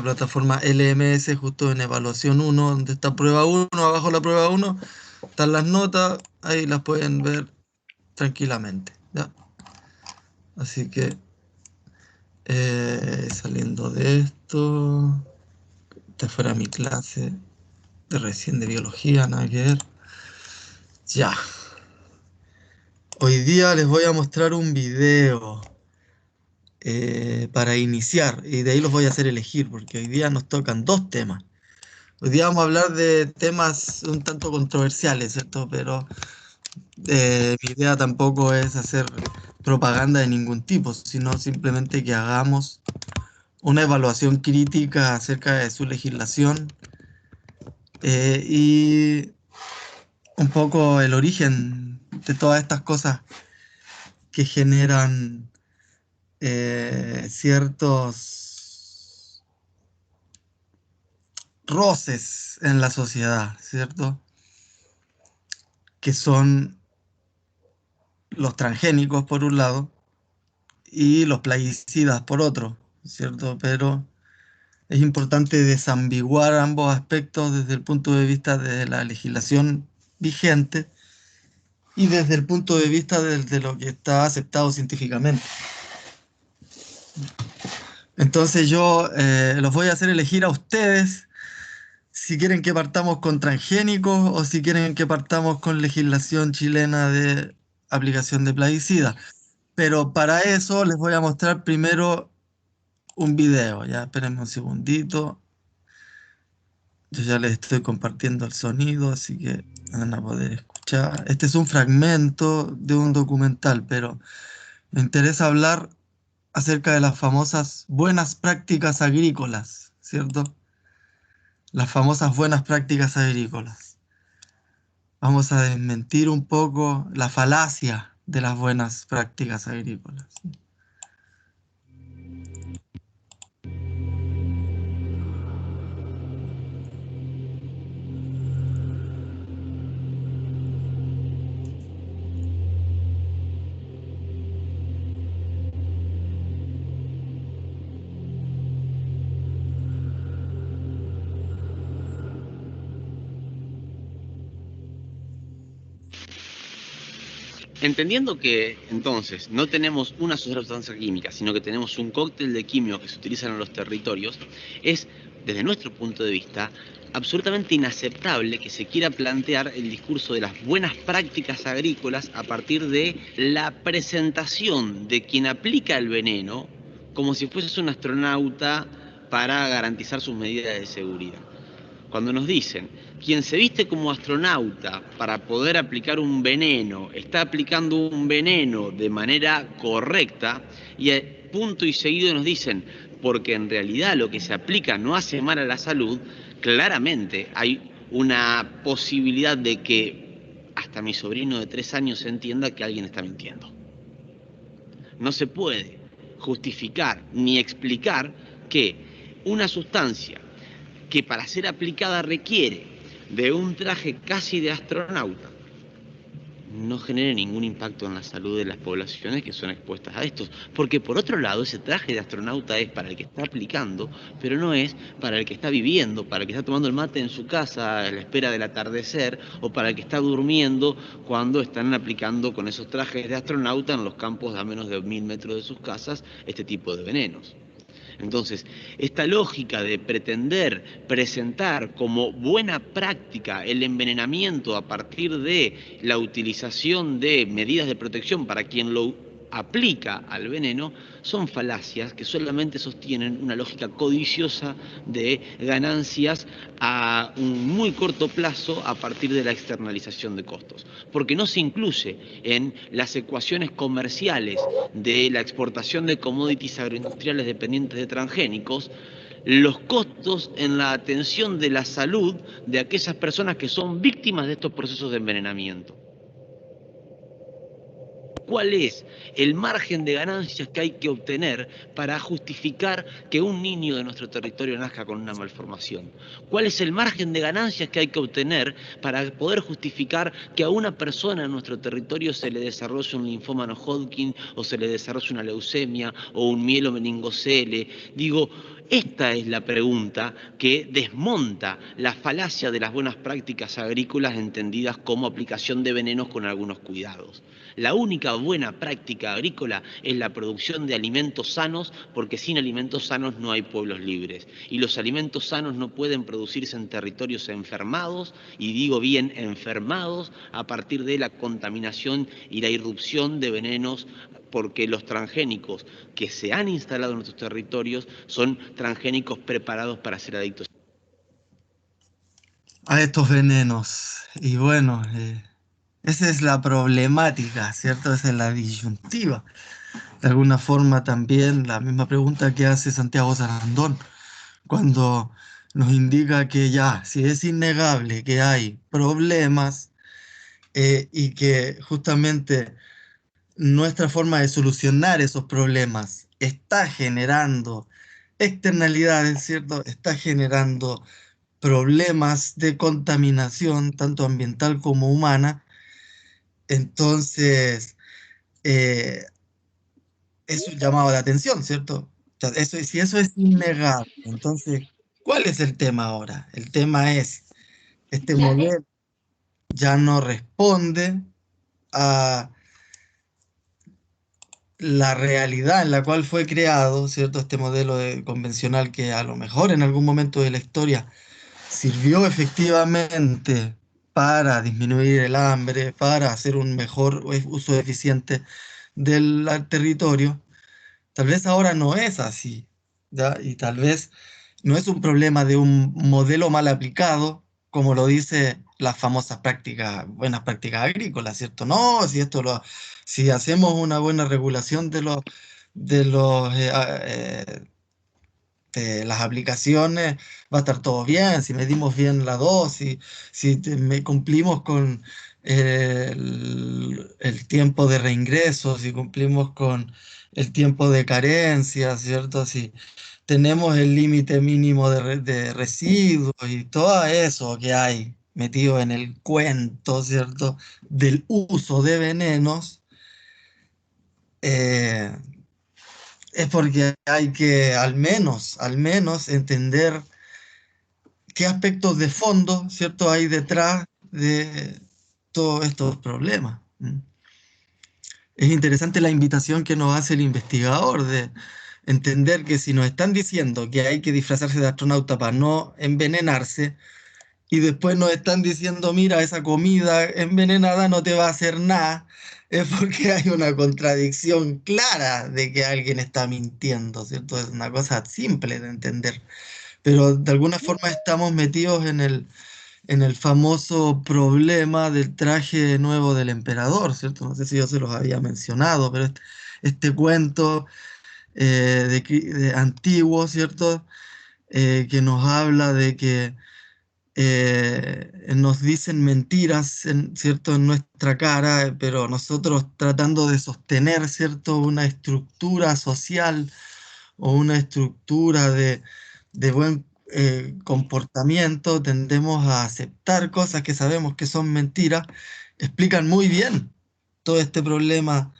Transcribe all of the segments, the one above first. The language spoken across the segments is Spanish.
plataforma LMS, justo en evaluación uno, donde está prueba uno, abajo la prueba uno, están las notas, ahí las pueden ver tranquilamente, ¿ya? Así que saliendo de esto, esta fuera mi clase de recién de biología, nada que ver. Ya, hoy día les voy a mostrar un video para iniciar y de ahí los voy a hacer elegir porque hoy día nos tocan dos temas. Hoy día vamos a hablar de temas un tanto controversiales, ¿cierto? Pero mi idea tampoco es hacer propaganda de ningún tipo, sino simplemente que hagamos una evaluación crítica acerca de su legislación y un poco el origen de todas estas cosas que generan ciertos roces en la sociedad, ¿cierto? Que son los transgénicos por un lado y los plaguicidas por otro, ¿cierto? Pero es importante desambiguar ambos aspectos desde el punto de vista de la legislación vigente y desde el punto de vista de lo que está aceptado científicamente. Entonces yo los voy a hacer elegir a ustedes si quieren que partamos con transgénicos o si quieren que partamos con legislación chilena de aplicación de plaguicidas. Pero para eso les voy a mostrar primero un video. Ya, espérenme un segundito. Yo ya les estoy compartiendo el sonido, así que van a poder escuchar. Este es un fragmento de un documental, pero me interesa hablar acerca de las famosas buenas prácticas agrícolas, ¿cierto? Las famosas buenas prácticas agrícolas. Vamos a desmentir un poco la falacia de las buenas prácticas agrícolas. Entendiendo que entonces no tenemos una sola sustancia química, sino que tenemos un cóctel de químicos que se utilizan en los territorios, es, desde nuestro punto de vista, absolutamente inaceptable que se quiera plantear el discurso de las buenas prácticas agrícolas a partir de la presentación de quien aplica el veneno como si fuese un astronauta para garantizar sus medidas de seguridad. Cuando nos dicen, quien se viste como astronauta para poder aplicar un veneno, está aplicando un veneno de manera correcta, y a punto y seguido nos dicen, porque en realidad lo que se aplica no hace mal a la salud, claramente hay una posibilidad de que hasta mi sobrino de 3 años entienda que alguien está mintiendo. No se puede justificar ni explicar que una sustancia que para ser aplicada requiere de un traje casi de astronauta, no genere ningún impacto en la salud de las poblaciones que son expuestas a estos. Porque por otro lado, ese traje de astronauta es para el que está aplicando, pero no es para el que está viviendo, para el que está tomando el mate en su casa a la espera del atardecer, o para el que está durmiendo cuando están aplicando con esos trajes de astronauta en los campos a menos de 1000 metros de sus casas este tipo de venenos. Entonces, esta lógica de pretender presentar como buena práctica el envenenamiento a partir de la utilización de medidas de protección para quien lo aplica al veneno, son falacias que solamente sostienen una lógica codiciosa de ganancias a un muy corto plazo a partir de la externalización de costos, porque no se incluye en las ecuaciones comerciales de la exportación de commodities agroindustriales dependientes de transgénicos los costos en la atención de la salud de aquellas personas que son víctimas de estos procesos de envenenamiento. ¿Cuál es el margen de ganancias que hay que obtener para justificar que un niño de nuestro territorio nazca con una malformación? ¿Cuál es el margen de ganancias que hay que obtener para poder justificar que a una persona en nuestro territorio se le desarrolle un linfoma no Hodgkin o se le desarrolle una leucemia o un mielomeningocele? Digo, Esta es la pregunta que desmonta la falacia de las buenas prácticas agrícolas entendidas como aplicación de venenos con algunos cuidados. La única buena práctica agrícola es la producción de alimentos sanos, porque sin alimentos sanos no hay pueblos libres. Y los alimentos sanos no pueden producirse en territorios enfermados, y digo bien enfermados, a partir de la contaminación y la irrupción de venenos, porque los transgénicos que se han instalado en nuestros territorios son transgénicos preparados para ser adictos a estos venenos. Y bueno, esa es la problemática, ¿cierto? Esa es la disyuntiva. De alguna forma también la misma pregunta que hace Santiago Sarandón, cuando nos indica que ya, si es innegable que hay problemas y que justamente nuestra forma de solucionar esos problemas está generando externalidades, ¿cierto? Está generando problemas de contaminación, tanto ambiental como humana. Entonces, eh, es un llamado de atención, ¿cierto? O sea, eso, si eso es innegable, entonces, ¿cuál es el tema ahora? El tema es, este modelo ya no responde a la realidad en la cual fue creado, ¿cierto? Este modelo convencional que a lo mejor en algún momento de la historia sirvió efectivamente para disminuir el hambre, para hacer un mejor uso eficiente del territorio. Tal vez ahora no es así, ¿ya? Y tal vez no es un problema de un modelo mal aplicado, como lo dice las famosas prácticas, buenas prácticas agrícolas, ¿cierto? No, si hacemos una buena regulación de los de las aplicaciones, va a estar todo bien, si medimos bien la dosis, si cumplimos con el tiempo de reingreso, si cumplimos con el tiempo de carencia, ¿cierto? Si tenemos el límite mínimo de residuos y todo eso que hay metido en el cuento, ¿cierto? Del uso de venenos, eh, es porque hay que al menos entender qué aspectos de fondo, ¿cierto?, hay detrás de todos estos problemas. Es interesante la invitación que nos hace el investigador de entender que si nos están diciendo que hay que disfrazarse de astronauta para no envenenarse, y después nos están diciendo, mira, esa comida envenenada no te va a hacer nada, es porque hay una contradicción clara de que alguien está mintiendo, ¿cierto? Es una cosa simple de entender, pero de alguna forma estamos metidos en el famoso problema del traje nuevo del emperador, ¿cierto? No sé si yo se los había mencionado, pero este cuento de antiguo, ¿cierto? Que nos habla de que nos dicen mentiras, ¿cierto? En nuestra cara, pero nosotros tratando de sostener, ¿cierto? Una estructura social o una estructura de buen comportamiento, tendemos a aceptar cosas que sabemos que son mentiras, explican muy bien todo este problema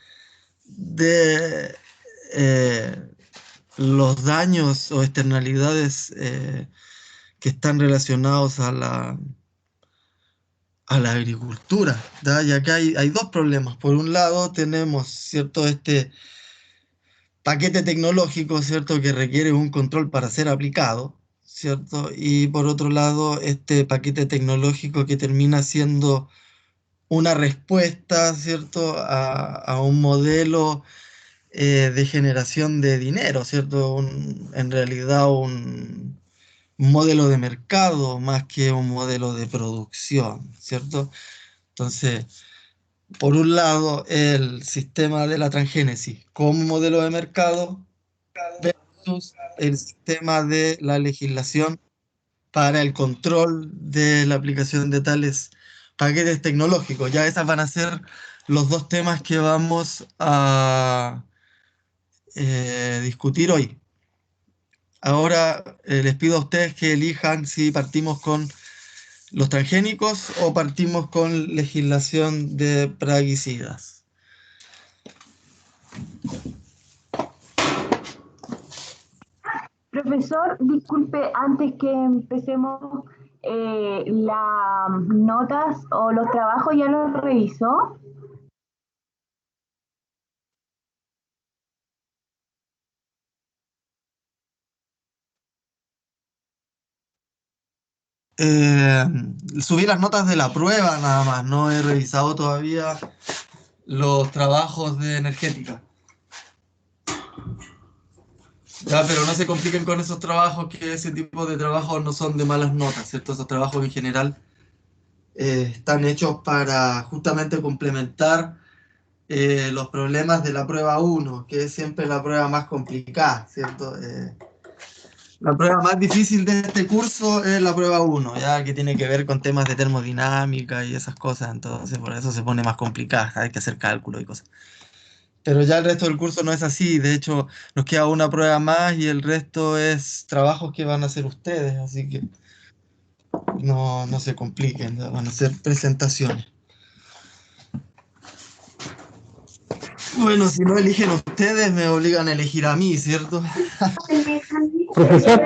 de los daños o externalidades que están relacionados a la agricultura, ¿ya? Y acá hay dos problemas. Por un lado tenemos, ¿cierto?, este paquete tecnológico, ¿cierto?, que requiere un control para ser aplicado, ¿cierto? Y por otro lado, este paquete tecnológico que termina siendo una respuesta, ¿cierto?, a un modelo de generación de dinero, ¿cierto? En realidad un modelo de mercado más que un modelo de producción, ¿cierto? Entonces, por un lado, el sistema de la transgénesis como modelo de mercado versus el sistema de la legislación para el control de la aplicación de tales paquetes tecnológicos. Ya esas van a ser los dos temas que vamos a discutir hoy. Ahora les pido a ustedes que elijan si partimos con los transgénicos o partimos con legislación de plaguicidas. Profesor, disculpe, antes que empecemos, las notas o los trabajos ya los revisó. Eh, Subí las notas de la prueba nada más, no he revisado todavía los trabajos de energética. Ya, pero no se compliquen con esos trabajos, que ese tipo de trabajos no son de malas notas, ¿cierto? Esos trabajos en general están hechos para justamente complementar los problemas de la prueba uno, que es siempre la prueba más complicada, ¿cierto? La prueba más difícil de este curso es la prueba uno, ya que tiene que ver con temas de termodinámica y esas cosas, entonces por eso se pone más complicada, hay que hacer cálculos y cosas. Pero ya el resto del curso no es así, de hecho nos queda una prueba más y el resto es trabajos que van a hacer ustedes, así que no se compliquen, ya van a ser presentaciones. Bueno, si no eligen ustedes, me obligan a elegir a mí, ¿cierto? Profesor,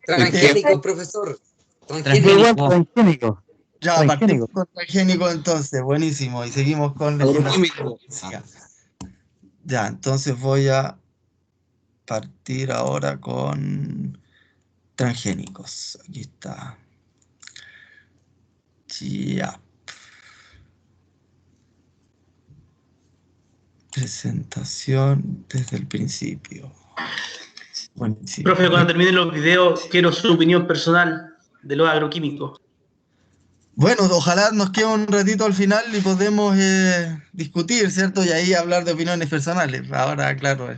Transgénico, profesor. transgénico. Transgénico. Ya, partimos con transgénico entonces, buenísimo, y seguimos con Agroquímico. Ya, entonces voy a partir ahora con transgénicos. Aquí está. Ya. Presentación desde el principio. Buenísimo. Profe, cuando terminen los videos, quiero su opinión personal de los agroquímicos. Bueno, ojalá nos quede un ratito al final y podemos discutir, ¿cierto? Y ahí hablar de opiniones personales. Ahora, claro,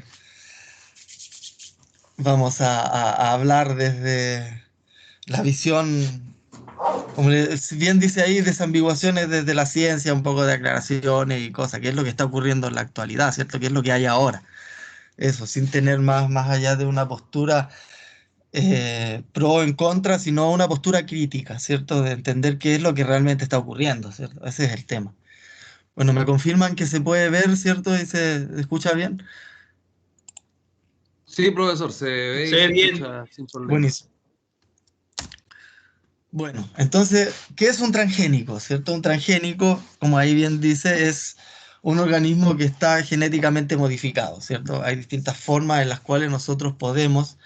vamos a hablar desde la visión, como bien dice ahí, desambiguaciones desde la ciencia, un poco de aclaraciones y cosas, que es lo que está ocurriendo en la actualidad, ¿cierto? Que es lo que hay ahora. Eso, sin tener más allá de una postura pro o en contra, sino una postura crítica, ¿cierto? De entender qué es lo que realmente está ocurriendo, ¿cierto? Ese es el tema. Bueno, me confirman que se puede ver, ¿cierto? Y se escucha bien. Sí, profesor, se ve y Se ve se bien. escucha sin problema. Buenísimo. Bueno, entonces, ¿qué es un transgénico? ¿Cierto? Un transgénico, como ahí bien dice, es un organismo que está genéticamente modificado, ¿cierto? Hay distintas formas en las cuales nosotros podemos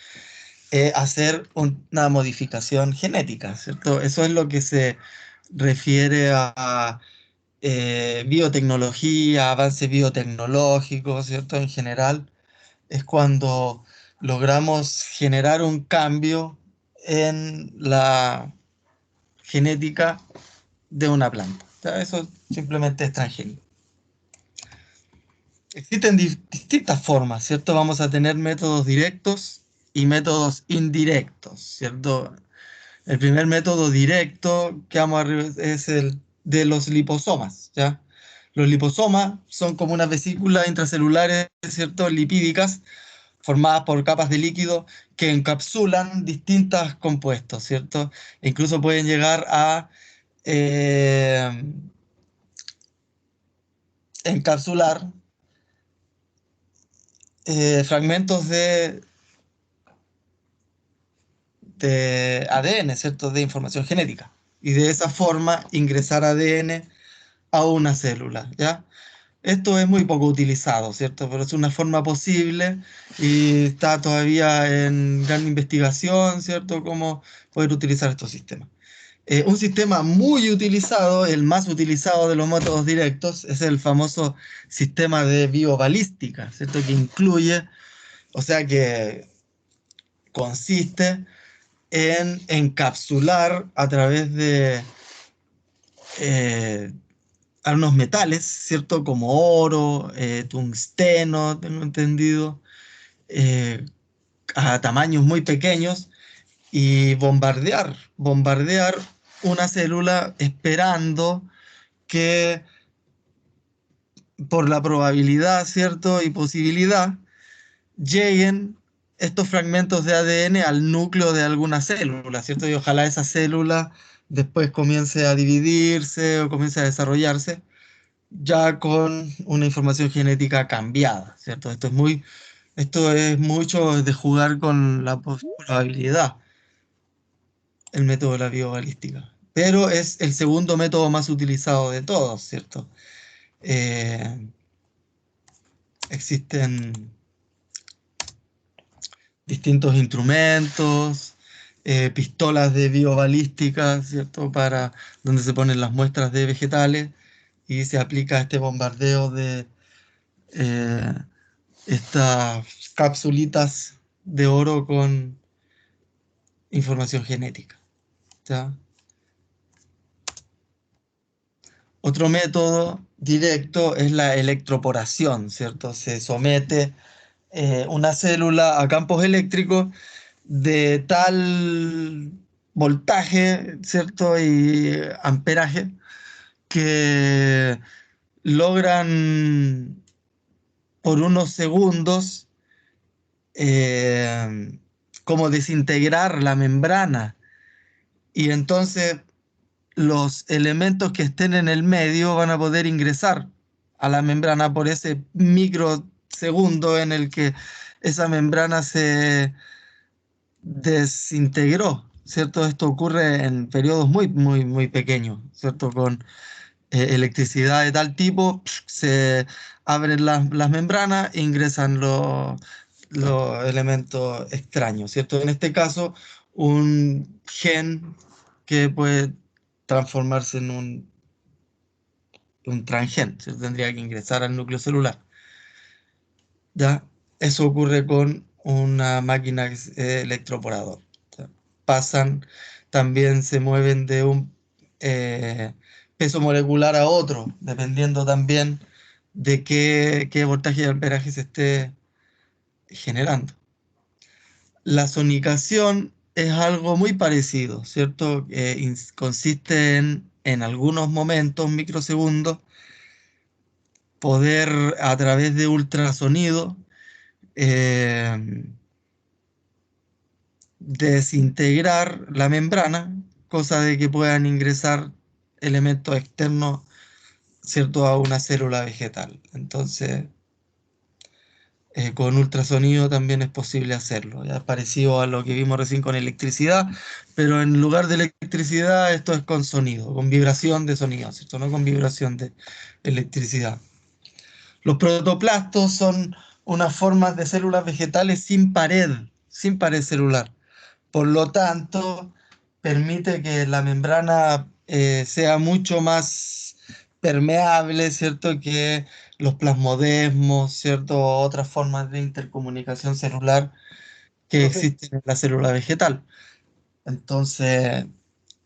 hacer una modificación genética, ¿cierto? Eso es lo que se refiere a biotecnología, avances biotecnológicos, ¿cierto? En general, es cuando logramos generar un cambio en la genética de una planta. O sea, eso simplemente es transgénico. Existen distintas formas, ¿cierto? Vamos a tener métodos directos y métodos indirectos, ¿cierto? El primer método directo que vamos a es el de los liposomas, ¿ya? Los liposomas son como unas vesículas intracelulares, ¿cierto? Lipídicas, formadas por capas de líquido que encapsulan distintos compuestos, ¿cierto? E incluso pueden llegar a encapsular fragmentos de ADN, ¿cierto? De información genética. Y de esa forma ingresar ADN a una célula, ¿ya? Esto es muy poco utilizado, ¿cierto? Pero es una forma posible y está todavía en gran investigación, ¿cierto? Cómo poder utilizar estos sistemas. Un sistema muy utilizado, el más utilizado de los métodos directos, es el famoso sistema de biobalística, ¿cierto? Que incluye, o sea, que consiste en encapsular a través de eh, algunos metales, ¿cierto? Como oro, tungsteno, tengo entendido, eh, a tamaños muy pequeños y bombardear una célula esperando que por la probabilidad, ¿cierto? Y posibilidad, lleguen estos fragmentos de ADN al núcleo de alguna célula, ¿cierto? Y ojalá esa célula después comience a dividirse o comience a desarrollarse ya con una información genética cambiada, ¿cierto? Esto es muy Esto es mucho de jugar con la probabilidad, el método de la biobalística. Pero es el segundo método más utilizado de todos, ¿cierto? Eh, existen distintos instrumentos, pistolas de biobalística, ¿cierto? Para donde se ponen las muestras de vegetales y se aplica este bombardeo de eh, estas capsulitas de oro con información genética, ¿ya? Otro método directo es la electroporación, ¿cierto? Se somete una célula a campos eléctricos de tal voltaje, ¿cierto? Y amperaje que logran por unos segundos eh, como desintegrar la membrana y entonces los elementos que estén en el medio van a poder ingresar a la membrana por ese microsegundo en el que esa membrana se desintegró, ¿cierto? Esto ocurre en periodos muy pequeños, ¿cierto? Con electricidad de tal tipo, se abren las membranas e ingresan los elementos extraños, ¿cierto? En este caso, un gen que puede transformarse en un transgen, ¿cierto? Tendría que ingresar al núcleo celular. ¿Ya? Eso ocurre con una máquina electroporador. ¿Ya? Pasan, también se mueven de un eh, peso molecular a otro, dependiendo también de qué voltaje y amperaje se esté generando. La sonicación es algo muy parecido, ¿cierto? Consiste en algunos momentos, microsegundos, poder a través de ultrasonido eh, desintegrar la membrana, cosa de que puedan ingresar elementos externos, ¿cierto?, a una célula vegetal. Entonces, con ultrasonido también es posible hacerlo. Ya es parecido a lo que vimos recién con electricidad, pero en lugar de electricidad esto es con sonido, con vibración de sonido, ¿cierto? No con vibración de electricidad. Los protoplastos son unas formas de células vegetales sin pared celular. Por lo tanto, permite que la membrana sea mucho más permeable, ¿cierto? Que los plasmodesmos, ¿cierto? Otras formas de intercomunicación celular que Profe, existen en la célula vegetal. Entonces,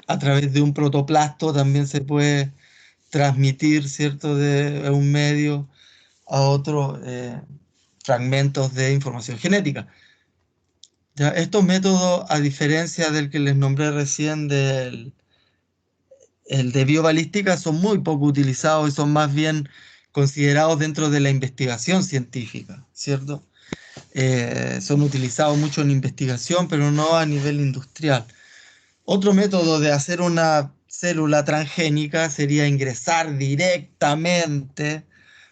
a través de un protoplasto también se puede transmitir, ¿cierto? De un medio a otro fragmentos de información genética. Ya, estos métodos, a diferencia del que les nombré recién, el de biobalística, son muy poco utilizados y son más bien considerados dentro de la investigación científica, ¿cierto? Son utilizados mucho en investigación, pero no a nivel industrial. Otro método de hacer una célula transgénica sería ingresar directamente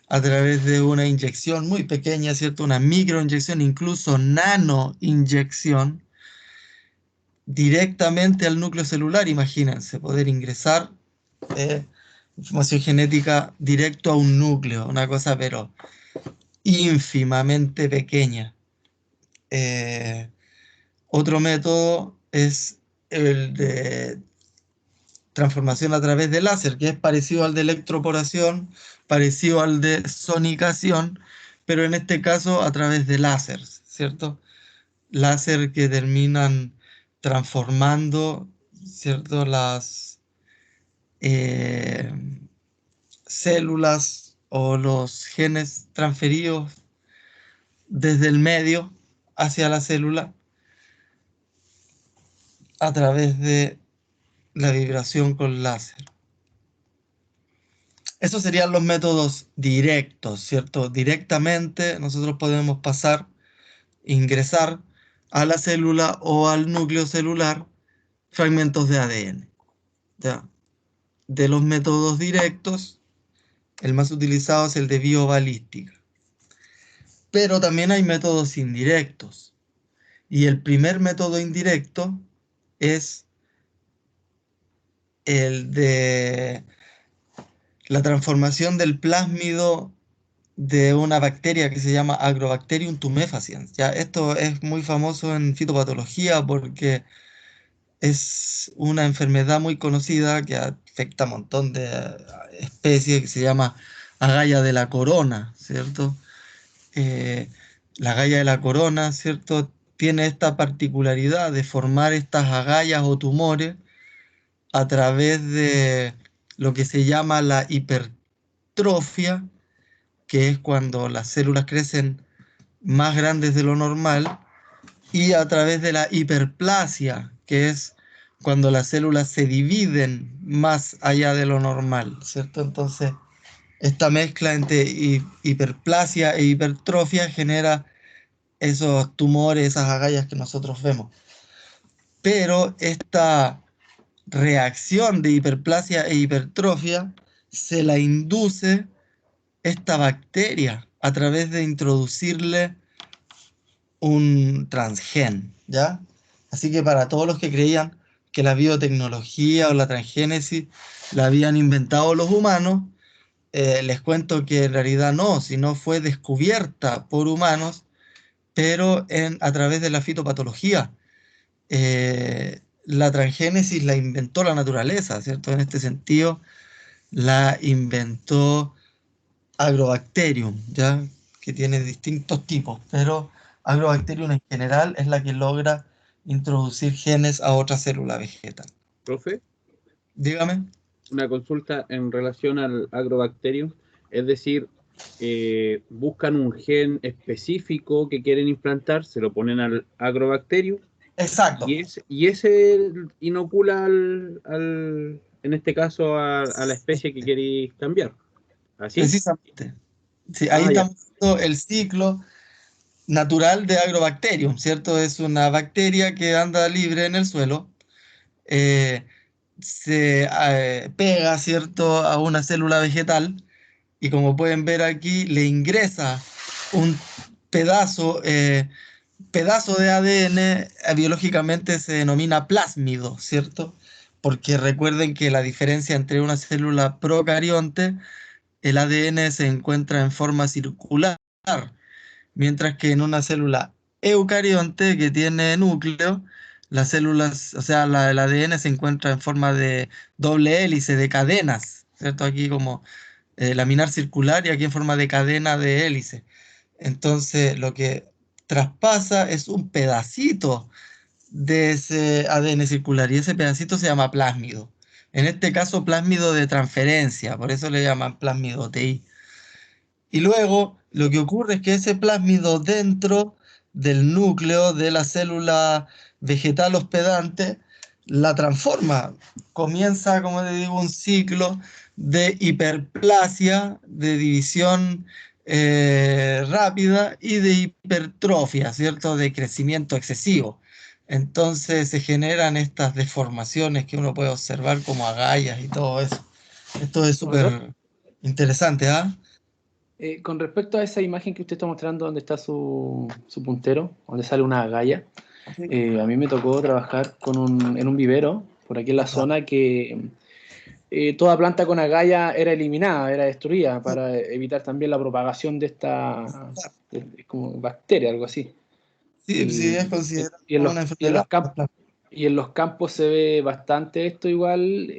a través de una inyección muy pequeña, ¿cierto? Una microinyección, incluso nanoinyección, directamente al núcleo celular. Imagínense, poder ingresar información genética directo a un núcleo, una cosa pero ínfimamente pequeña. Eh, Otro método es el de transformación a través de láser, que es parecido al de electroporación, parecido al de sonicación, pero en este caso a través de láseres, ¿cierto? Láser que terminan transformando, ¿cierto? Las eh, células o los genes transferidos desde el medio hacia la célula a través de la vibración con láser. Esos serían los métodos directos, ¿cierto? Directamente nosotros podemos pasar, ingresar a la célula o al núcleo celular fragmentos de ADN. ¿Ya? De los métodos directos, el más utilizado es el de biobalística. Pero también hay métodos indirectos. Y el primer método indirecto es el de la transformación del plásmido de una bacteria que se llama Agrobacterium tumefaciens. Ya, esto es muy famoso en fitopatología porque es una enfermedad muy conocida que afecta a un montón de especies que se llama agalla de la corona, ¿cierto? Eh, la agalla de la corona, ¿cierto? Tiene esta particularidad de formar estas agallas o tumores a través de lo que se llama la hipertrofia, que es cuando las células crecen más grandes de lo normal, y a través de la hiperplasia, que es cuando las células se dividen más allá de lo normal, ¿cierto? Entonces, esta mezcla entre hiperplasia e hipertrofia genera esos tumores, esas agallas que nosotros vemos. Pero esta reacción de hiperplasia e hipertrofia se la induce esta bacteria a través de introducirle un transgen, ¿ya? Así que para todos los que creían que la biotecnología o la transgénesis la habían inventado los humanos, les cuento que en realidad no, sino fue descubierta por humanos, pero a través de la fitopatología. La transgénesis la inventó la naturaleza, ¿cierto? En este sentido, la inventó Agrobacterium, ¿ya? Que tiene distintos tipos, pero Agrobacterium en general es la que logra introducir genes a otra célula vegetal. Profe, Dígame. una consulta en relación al agrobacterium, es decir, buscan un gen específico que quieren implantar, se lo ponen al agrobacterium Exacto, y ese inocula en este caso a la especie que queréis cambiar. ¿Así? precisamente. Sí, ahí Ya. estamos viendo el ciclo natural de Agrobacterium, ¿cierto? Es una bacteria que anda libre en el suelo, eh, se pega, ¿cierto?, a una célula vegetal y como pueden ver aquí, le ingresa un pedazo, pedazo de ADN, biológicamente se denomina plásmido, ¿cierto? Porque recuerden que la diferencia entre una célula procarionte, el ADN se encuentra en forma circular, mientras que en una célula eucarionte que tiene núcleo, las células, o sea, el ADN se encuentra en forma de doble hélice, de cadenas, ¿cierto? Aquí como laminar circular y aquí en forma de cadena de hélice. Entonces, lo que traspasa es un pedacito de ese ADN circular y ese pedacito se llama plásmido. En este caso, plásmido de transferencia, por eso le llaman plásmido TI. Y luego, lo que ocurre es que ese plásmido dentro del núcleo de la célula vegetal hospedante la transforma. Comienza, como te digo, un ciclo de hiperplasia, de división rápida y de hipertrofia, ¿cierto? De crecimiento excesivo. Entonces se generan estas deformaciones que uno puede observar como agallas y todo eso. Esto es súper interesante, ¿ah? Con respecto a esa imagen que usted está mostrando, donde está su puntero, donde sale una agalla, a mí me tocó trabajar en un vivero, por aquí en la zona, que toda planta con agalla era eliminada, era destruida, para evitar también la propagación de esta como bacteria, algo así. Sí, sí, es considerado Y en una enfermedad. y en los campos se ve bastante esto igual,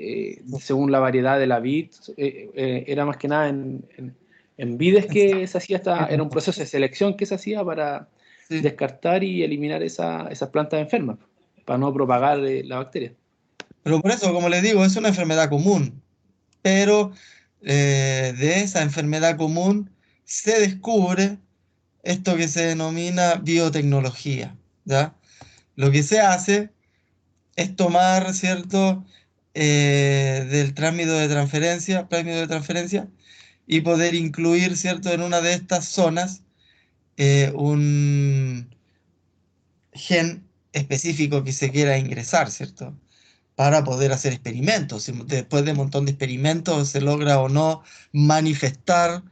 según la variedad de la vid, era más que nada en vides que se hacía era un proceso de selección que se hacía para Sí. descartar y eliminar esas plantas enfermas, para no propagar la bacteria. Pero por eso, como les digo, es una enfermedad común. Pero de esa enfermedad común se descubre esto que se denomina biotecnología, ¿ya? Lo que se hace es tomar, ¿cierto?, del plásmido de transferencia, y poder incluir, ¿cierto?, en una de estas zonas un gen específico que se quiera ingresar, ¿cierto? Para poder hacer experimentos. Si después de un montón de experimentos se logra o no manifestar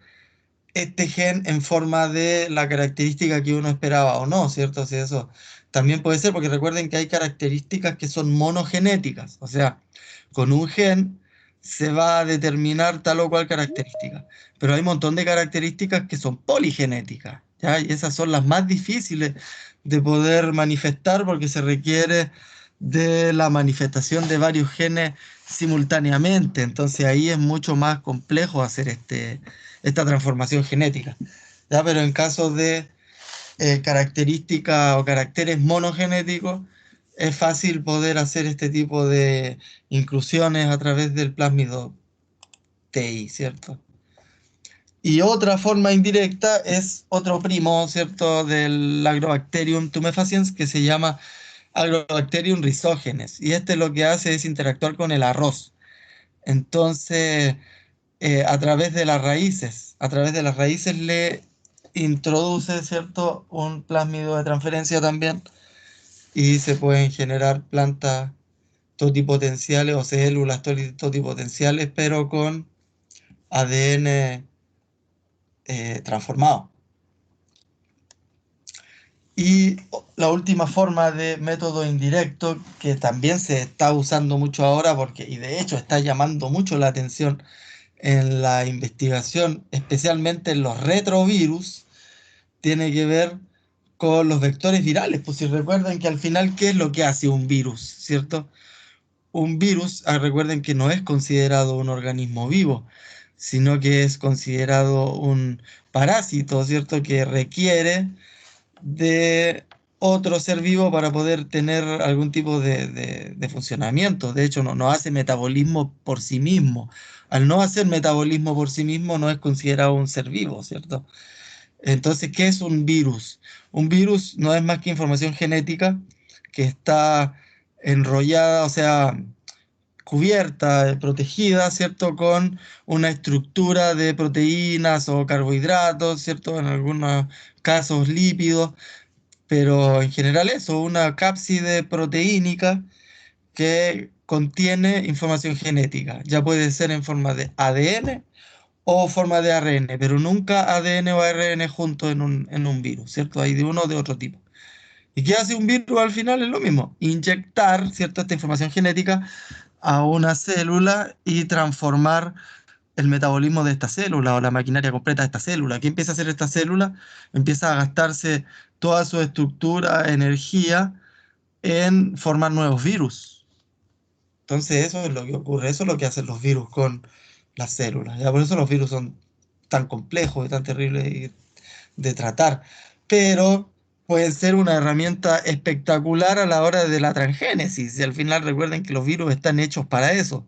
este gen en forma de la característica que uno esperaba o no, ¿cierto? O sea, eso también puede ser, porque recuerden que hay características que son monogenéticas, o sea, con un gen se va a determinar tal o cual característica, pero hay un montón de características que son poligenéticas, ¿ya? Y esas son las más difíciles de poder manifestar porque se requiere de la manifestación de varios genes simultáneamente, entonces ahí es mucho más complejo hacer esta transformación genética. ¿Ya? Pero en caso de características o caracteres monogenéticos, es fácil poder hacer este tipo de inclusiones a través del plásmido TI, ¿cierto? Y otra forma indirecta es otro primo, ¿cierto?, del Agrobacterium tumefaciens que se llama Agrobacterium rhizógenes. Y este lo que hace es interactuar con el arroz. Entonces, a través de las raíces le introduce, ¿cierto?, un plásmido de transferencia también y se pueden generar plantas totipotenciales o células totipotenciales, pero con ADN transformado. Y la última forma de método indirecto que también se está usando mucho ahora y de hecho está llamando mucho la atención en la investigación, especialmente en los retrovirus, tiene que ver con los vectores virales. Pues si recuerdan que al final, ¿qué es lo que hace un virus? ¿Cierto? Un virus, recuerden que no es considerado un organismo vivo, sino que es considerado un parásito, ¿cierto? Que requiere de otro ser vivo para poder tener algún tipo de funcionamiento. De hecho, no hace metabolismo por sí mismo. Al no hacer metabolismo por sí mismo, no es considerado un ser vivo, ¿cierto? Entonces, ¿qué es un virus? Un virus no es más que información genética que está enrollada, o sea, cubierta, protegida, ¿cierto? Con una estructura de proteínas o carbohidratos, ¿cierto? En algunos casos lípidos, pero en general eso, una cápside proteínica que contiene información genética. Ya puede ser en forma de ADN o forma de ARN, pero nunca ADN o ARN juntos en un virus, ¿cierto? Hay de uno o de otro tipo. ¿Y qué hace un virus al final? Es lo mismo, inyectar, ¿cierto?, esta información genética a una célula y transformar el metabolismo de esta célula o la maquinaria completa de esta célula. ¿Qué empieza a hacer esta célula? Empieza a gastarse toda su estructura, energía en formar nuevos virus. Entonces eso es lo que ocurre, eso es lo que hacen los virus con las células. Ya por eso los virus son tan complejos y tan terribles de tratar. Pero pueden ser una herramienta espectacular a la hora de la transgénesis. Y al final recuerden que los virus están hechos para eso.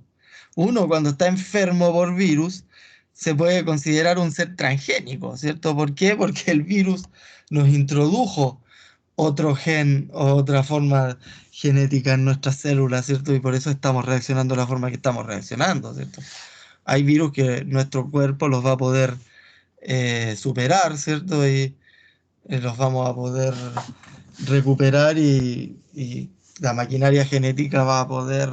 Uno cuando está enfermo por virus se puede considerar un ser transgénico, ¿cierto? ¿Por qué? Porque el virus nos introdujo otro gen o otra forma genética en nuestras células, ¿cierto? Y por eso estamos reaccionando de la forma que estamos reaccionando, ¿cierto? Hay virus que nuestro cuerpo los va a poder superar, ¿cierto? Y los vamos a poder recuperar y la maquinaria genética va a poder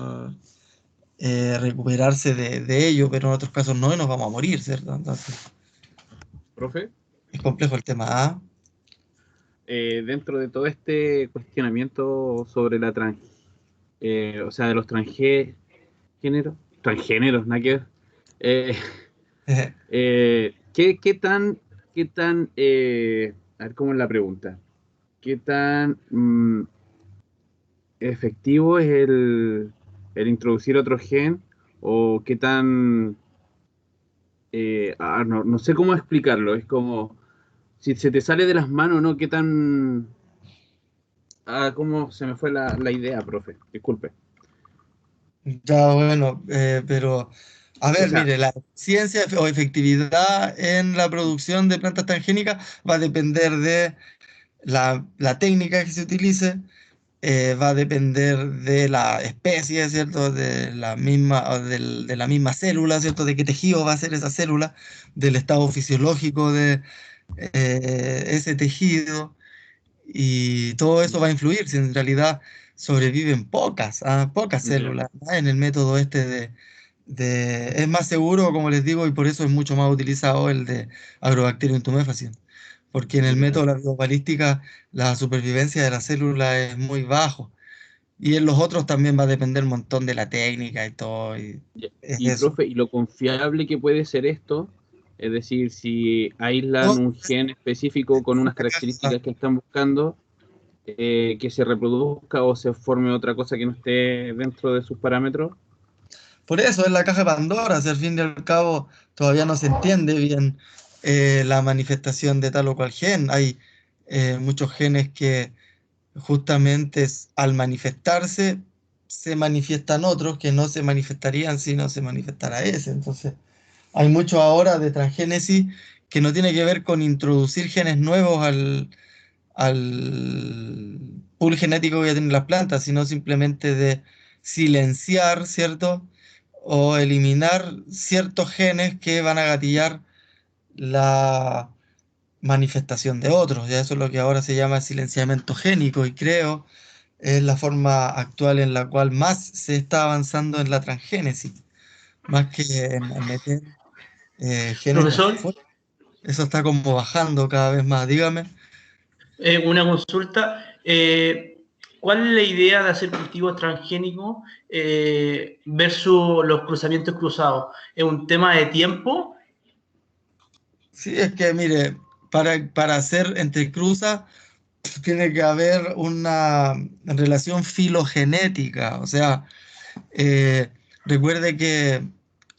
recuperarse de ello, pero en otros casos no y nos vamos a morir, ¿cierto? Entonces, Profe, es complejo el tema, ¿ah? dentro de todo este cuestionamiento sobre o sea, de los transgéneros, nada que ver, a ver cómo es la pregunta, qué tan efectivo es el introducir otro gen o qué tan, no sé cómo explicarlo, es como si se te sale de las manos, ¿no? ¿Qué tan... cómo se me fue la idea, profe? Disculpe. Ya, bueno, pero a O ver, sea, mire, la ciencia o efectividad en la producción de plantas transgénicas va a depender de la técnica que se utilice, va a depender de la especie, ¿cierto? De la misma, de la misma célula, ¿cierto? De qué tejido va a ser esa célula, del estado fisiológico de ese tejido, y todo eso va a influir si en realidad sobreviven pocas células, ¿no? En el método este es más seguro, como les digo, y por eso es mucho más utilizado el de Agrobacterium tumefaciens. Porque en el método de la biobalística la supervivencia de la célula es muy bajo. Y en los otros también va a depender un montón de la técnica y todo. Y es Y eso. profe, ¿y lo confiable que puede ser esto? Es decir, si aíslan No, un gen específico con unas características que están buscando, que se reproduzca o se forme otra cosa que no esté dentro de sus parámetros. por eso es la caja de Pandora, si al fin y al cabo todavía no se entiende bien la manifestación de tal o cual gen. Hay muchos genes que justamente al manifestarse se manifiestan otros que no se manifestarían si no se manifestara ese. Entonces, hay mucho ahora de transgénesis que no tiene que ver con introducir genes nuevos al pool genético que ya tienen las plantas, sino simplemente de silenciar, ¿cierto? O eliminar ciertos genes que van a gatillar la manifestación de otros. Ya eso es lo que ahora se llama silenciamiento génico y creo es la forma actual en la cual más se está avanzando en la transgénesis, más que en meter genes de Profesor, afuera. Eso está como bajando cada vez más. Dígame. una consulta. ¿Cuál es la idea de hacer cultivos transgénicos versus los cruzamientos cruzados? ¿Es un tema de tiempo? Sí, es que mire, para hacer entre cruzas tiene que haber una relación filogenética, o sea, eh, recuerde que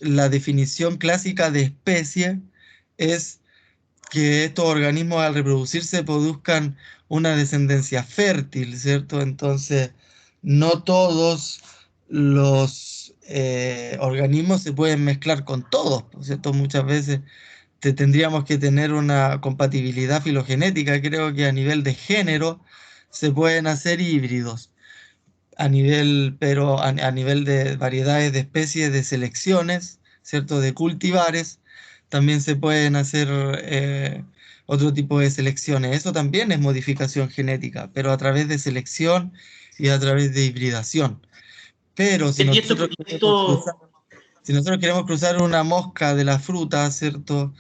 la definición clásica de especie es que estos organismos al reproducirse produzcan una descendencia fértil, ¿cierto? Entonces, no todos los organismos se pueden mezclar con todos, ¿cierto? Muchas veces tendríamos que tener una compatibilidad filogenética. Creo que a nivel de género se pueden hacer híbridos, a nivel de variedades de especies, de selecciones, ¿cierto? De cultivares, también se pueden hacer otro tipo de selecciones. Eso también es modificación genética, pero a través de selección y a través de hibridación. Pero si Y esto, nosotros y queremos esto cruzar, si nosotros queremos cruzar una mosca de la fruta, ¿cierto?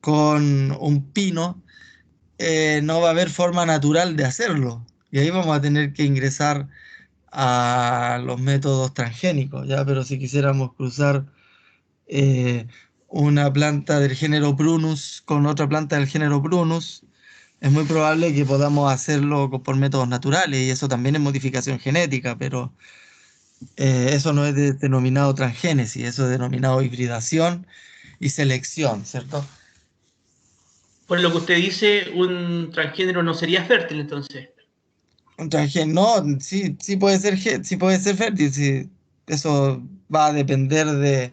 Con un pino, no va a haber forma natural de hacerlo. Y ahí vamos a tener que ingresar a los métodos transgénicos, ¿ya? Pero si quisiéramos cruzar eh, una planta del género Prunus con otra planta del género Prunus, es muy probable que podamos hacerlo por métodos naturales y eso también es modificación genética, pero eso no es denominado transgénesis, eso es denominado hibridación y selección, ¿cierto? por lo que usted dice, un transgénero no sería fértil entonces. Un no, sí, sí puede ser, sí puede ser fértil, sí. Eso va a depender de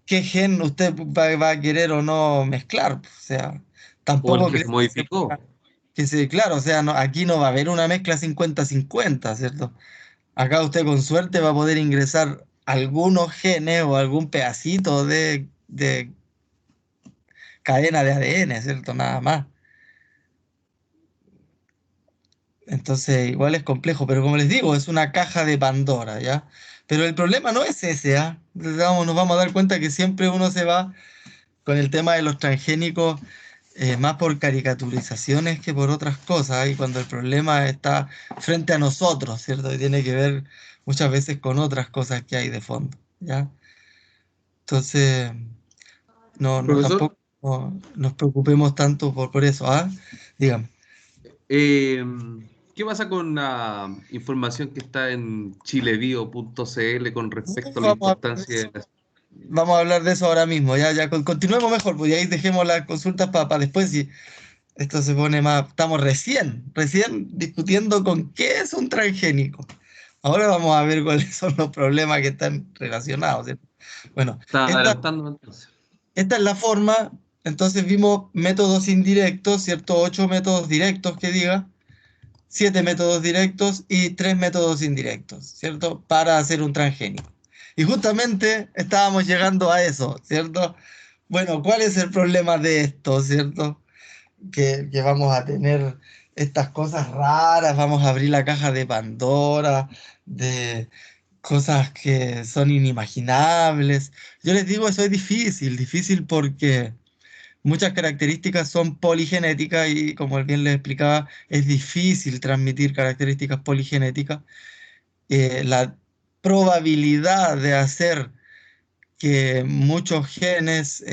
qué gen usted va a querer o no mezclar. O sea, O el tampoco que se creo modificó. claro, o sea, aquí no va a haber una mezcla 50-50, ¿cierto? Acá usted con suerte va a poder ingresar algunos genes o algún pedacito de cadena de ADN, ¿cierto? Nada más. Entonces, igual es complejo, pero como les digo, es una caja de Pandora, ¿ya? Pero el problema no es ese, ¿ah? Nos vamos a dar cuenta que siempre uno se va con el tema de los transgénicos más por caricaturizaciones que por otras cosas, y cuando el problema está frente a nosotros, ¿cierto? Y tiene que ver muchas veces con otras cosas que hay de fondo, ¿ya? Entonces, Profesor, tampoco nos preocupemos tanto por eso, ¿ah? Dígame. eh, ¿qué pasa con la información que está en chilebio.cl con respecto a la Vamos a hablar de importancia eso. de las... Vamos a hablar de eso ahora mismo, ya continuemos mejor, pues y ahí dejemos las consultas para después y esto se pone más, estamos recién discutiendo con qué es un transgénico. Ahora vamos a ver cuáles son los problemas que están relacionados, ¿cierto? Bueno, Está esta, adelantando entonces. esta es la forma, entonces vimos métodos indirectos, ¿cierto? 8 métodos directos que diga, 7 métodos directos y 3 métodos indirectos, ¿cierto? Para hacer un transgénico. Y justamente estábamos llegando a eso, ¿cierto? Bueno, ¿cuál es el problema de esto, ¿cierto? Que vamos a tener estas cosas raras, vamos a abrir la caja de Pandora, de cosas que son inimaginables. Yo les digo, eso es difícil, difícil porque muchas características son poligenéticas y como bien les explicaba, es difícil transmitir características poligenéticas. La probabilidad de hacer que muchos genes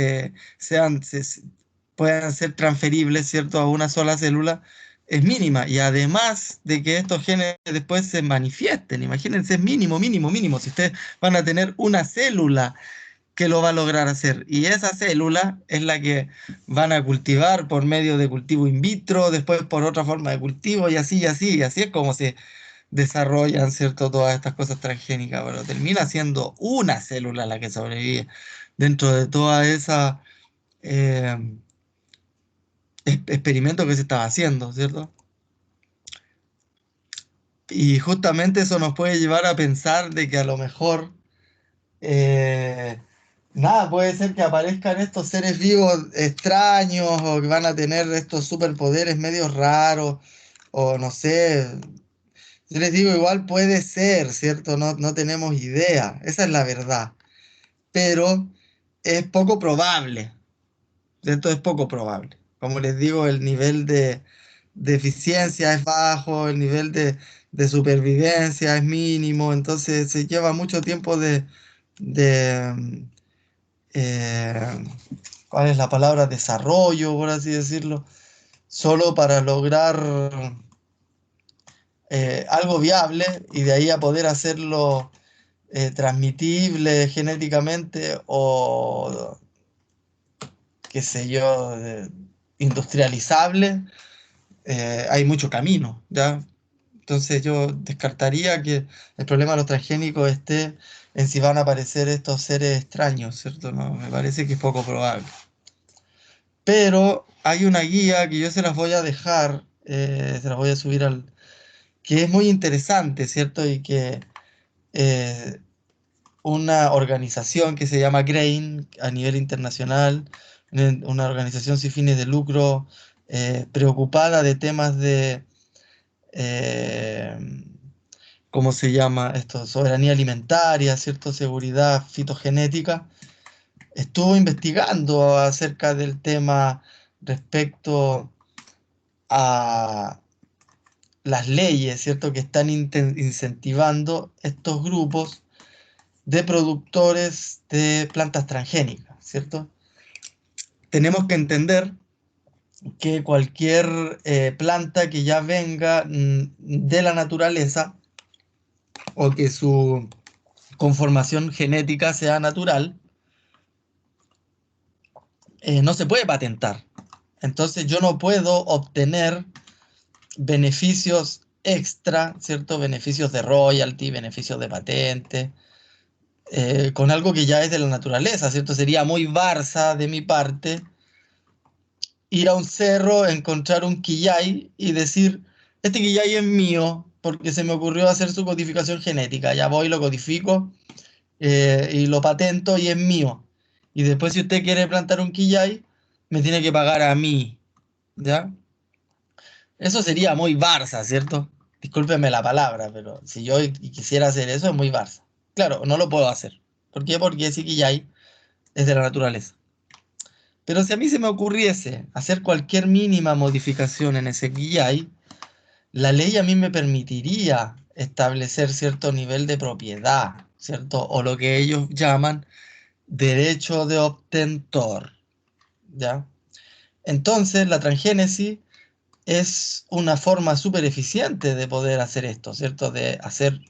puedan ser transferibles, ¿cierto?, a una sola célula es mínima. Y además de que estos genes después se manifiesten, imagínense, es mínimo, mínimo, mínimo. Si ustedes van a tener una célula que lo va a lograr hacer. Y esa célula es la que van a cultivar por medio de cultivo in vitro, después por otra forma de cultivo, y así, y así, y así es como se desarrollan, ¿cierto?, todas estas cosas transgénicas, pero termina siendo una célula la que sobrevive dentro de toda esa eh, experimento que se estaba haciendo, ¿cierto? Y justamente eso nos puede llevar a pensar de que a lo mejor eh, nada, puede ser que aparezcan estos seres vivos extraños o que van a tener estos superpoderes medios raros o no sé. Yo les digo, igual puede ser, ¿cierto? No, no tenemos idea, esa es la verdad, pero es poco probable, ¿cierto? Es poco probable. Como les digo, el nivel de eficiencia es bajo, el nivel de supervivencia es mínimo, entonces se lleva mucho tiempo de eh, ¿cuál es la palabra? Desarrollo, por así decirlo, solo para lograr algo viable y de ahí a poder hacerlo transmitible genéticamente o, qué sé yo, industrializable, hay mucho camino, ¿ya? Entonces yo descartaría que el problema de los transgénicos esté en si van a aparecer estos seres extraños, ¿cierto? No, me parece que es poco probable. Pero hay una guía que yo se las voy a dejar, se las voy a subir que es muy interesante, ¿cierto? Y que eh, una organización que se llama GRAIN a nivel internacional, una organización sin fines de lucro, preocupada de temas de, eh, ¿cómo se llama esto? Soberanía alimentaria, ¿cierto? Seguridad fitogenética, estuvo investigando acerca del tema respecto a las leyes, ¿cierto?, que están incentivando estos grupos de productores de plantas transgénicas, ¿cierto? Tenemos que entender que cualquier planta que ya venga de la naturaleza o que su conformación genética sea natural, no se puede patentar. Entonces yo no puedo obtener beneficios extra, ¿cierto? Beneficios de royalty, beneficios de patente, con algo que ya es de la naturaleza, ¿cierto? Sería muy Barça de mi parte ir a un cerro, encontrar un quillay y decir, este quillay es mío porque se me ocurrió hacer su codificación genética. Ya voy, lo codifico y lo patento y es mío. Y después si usted quiere plantar un quillay, me tiene que pagar a mí, ¿ya? Eso sería muy Barça, ¿cierto? Discúlpeme la palabra, pero si yo quisiera hacer eso es muy Barça. Claro, no lo puedo hacer. ¿Por qué? Porque ese quillay es de la naturaleza. Pero si a mí se me ocurriese hacer cualquier mínima modificación en ese quillay, la ley a mí me permitiría establecer cierto nivel de propiedad, ¿cierto? O lo que ellos llaman derecho de obtentor, ¿ya? Entonces, la transgénesis es una forma súper eficiente de poder hacer esto, ¿cierto? De hacer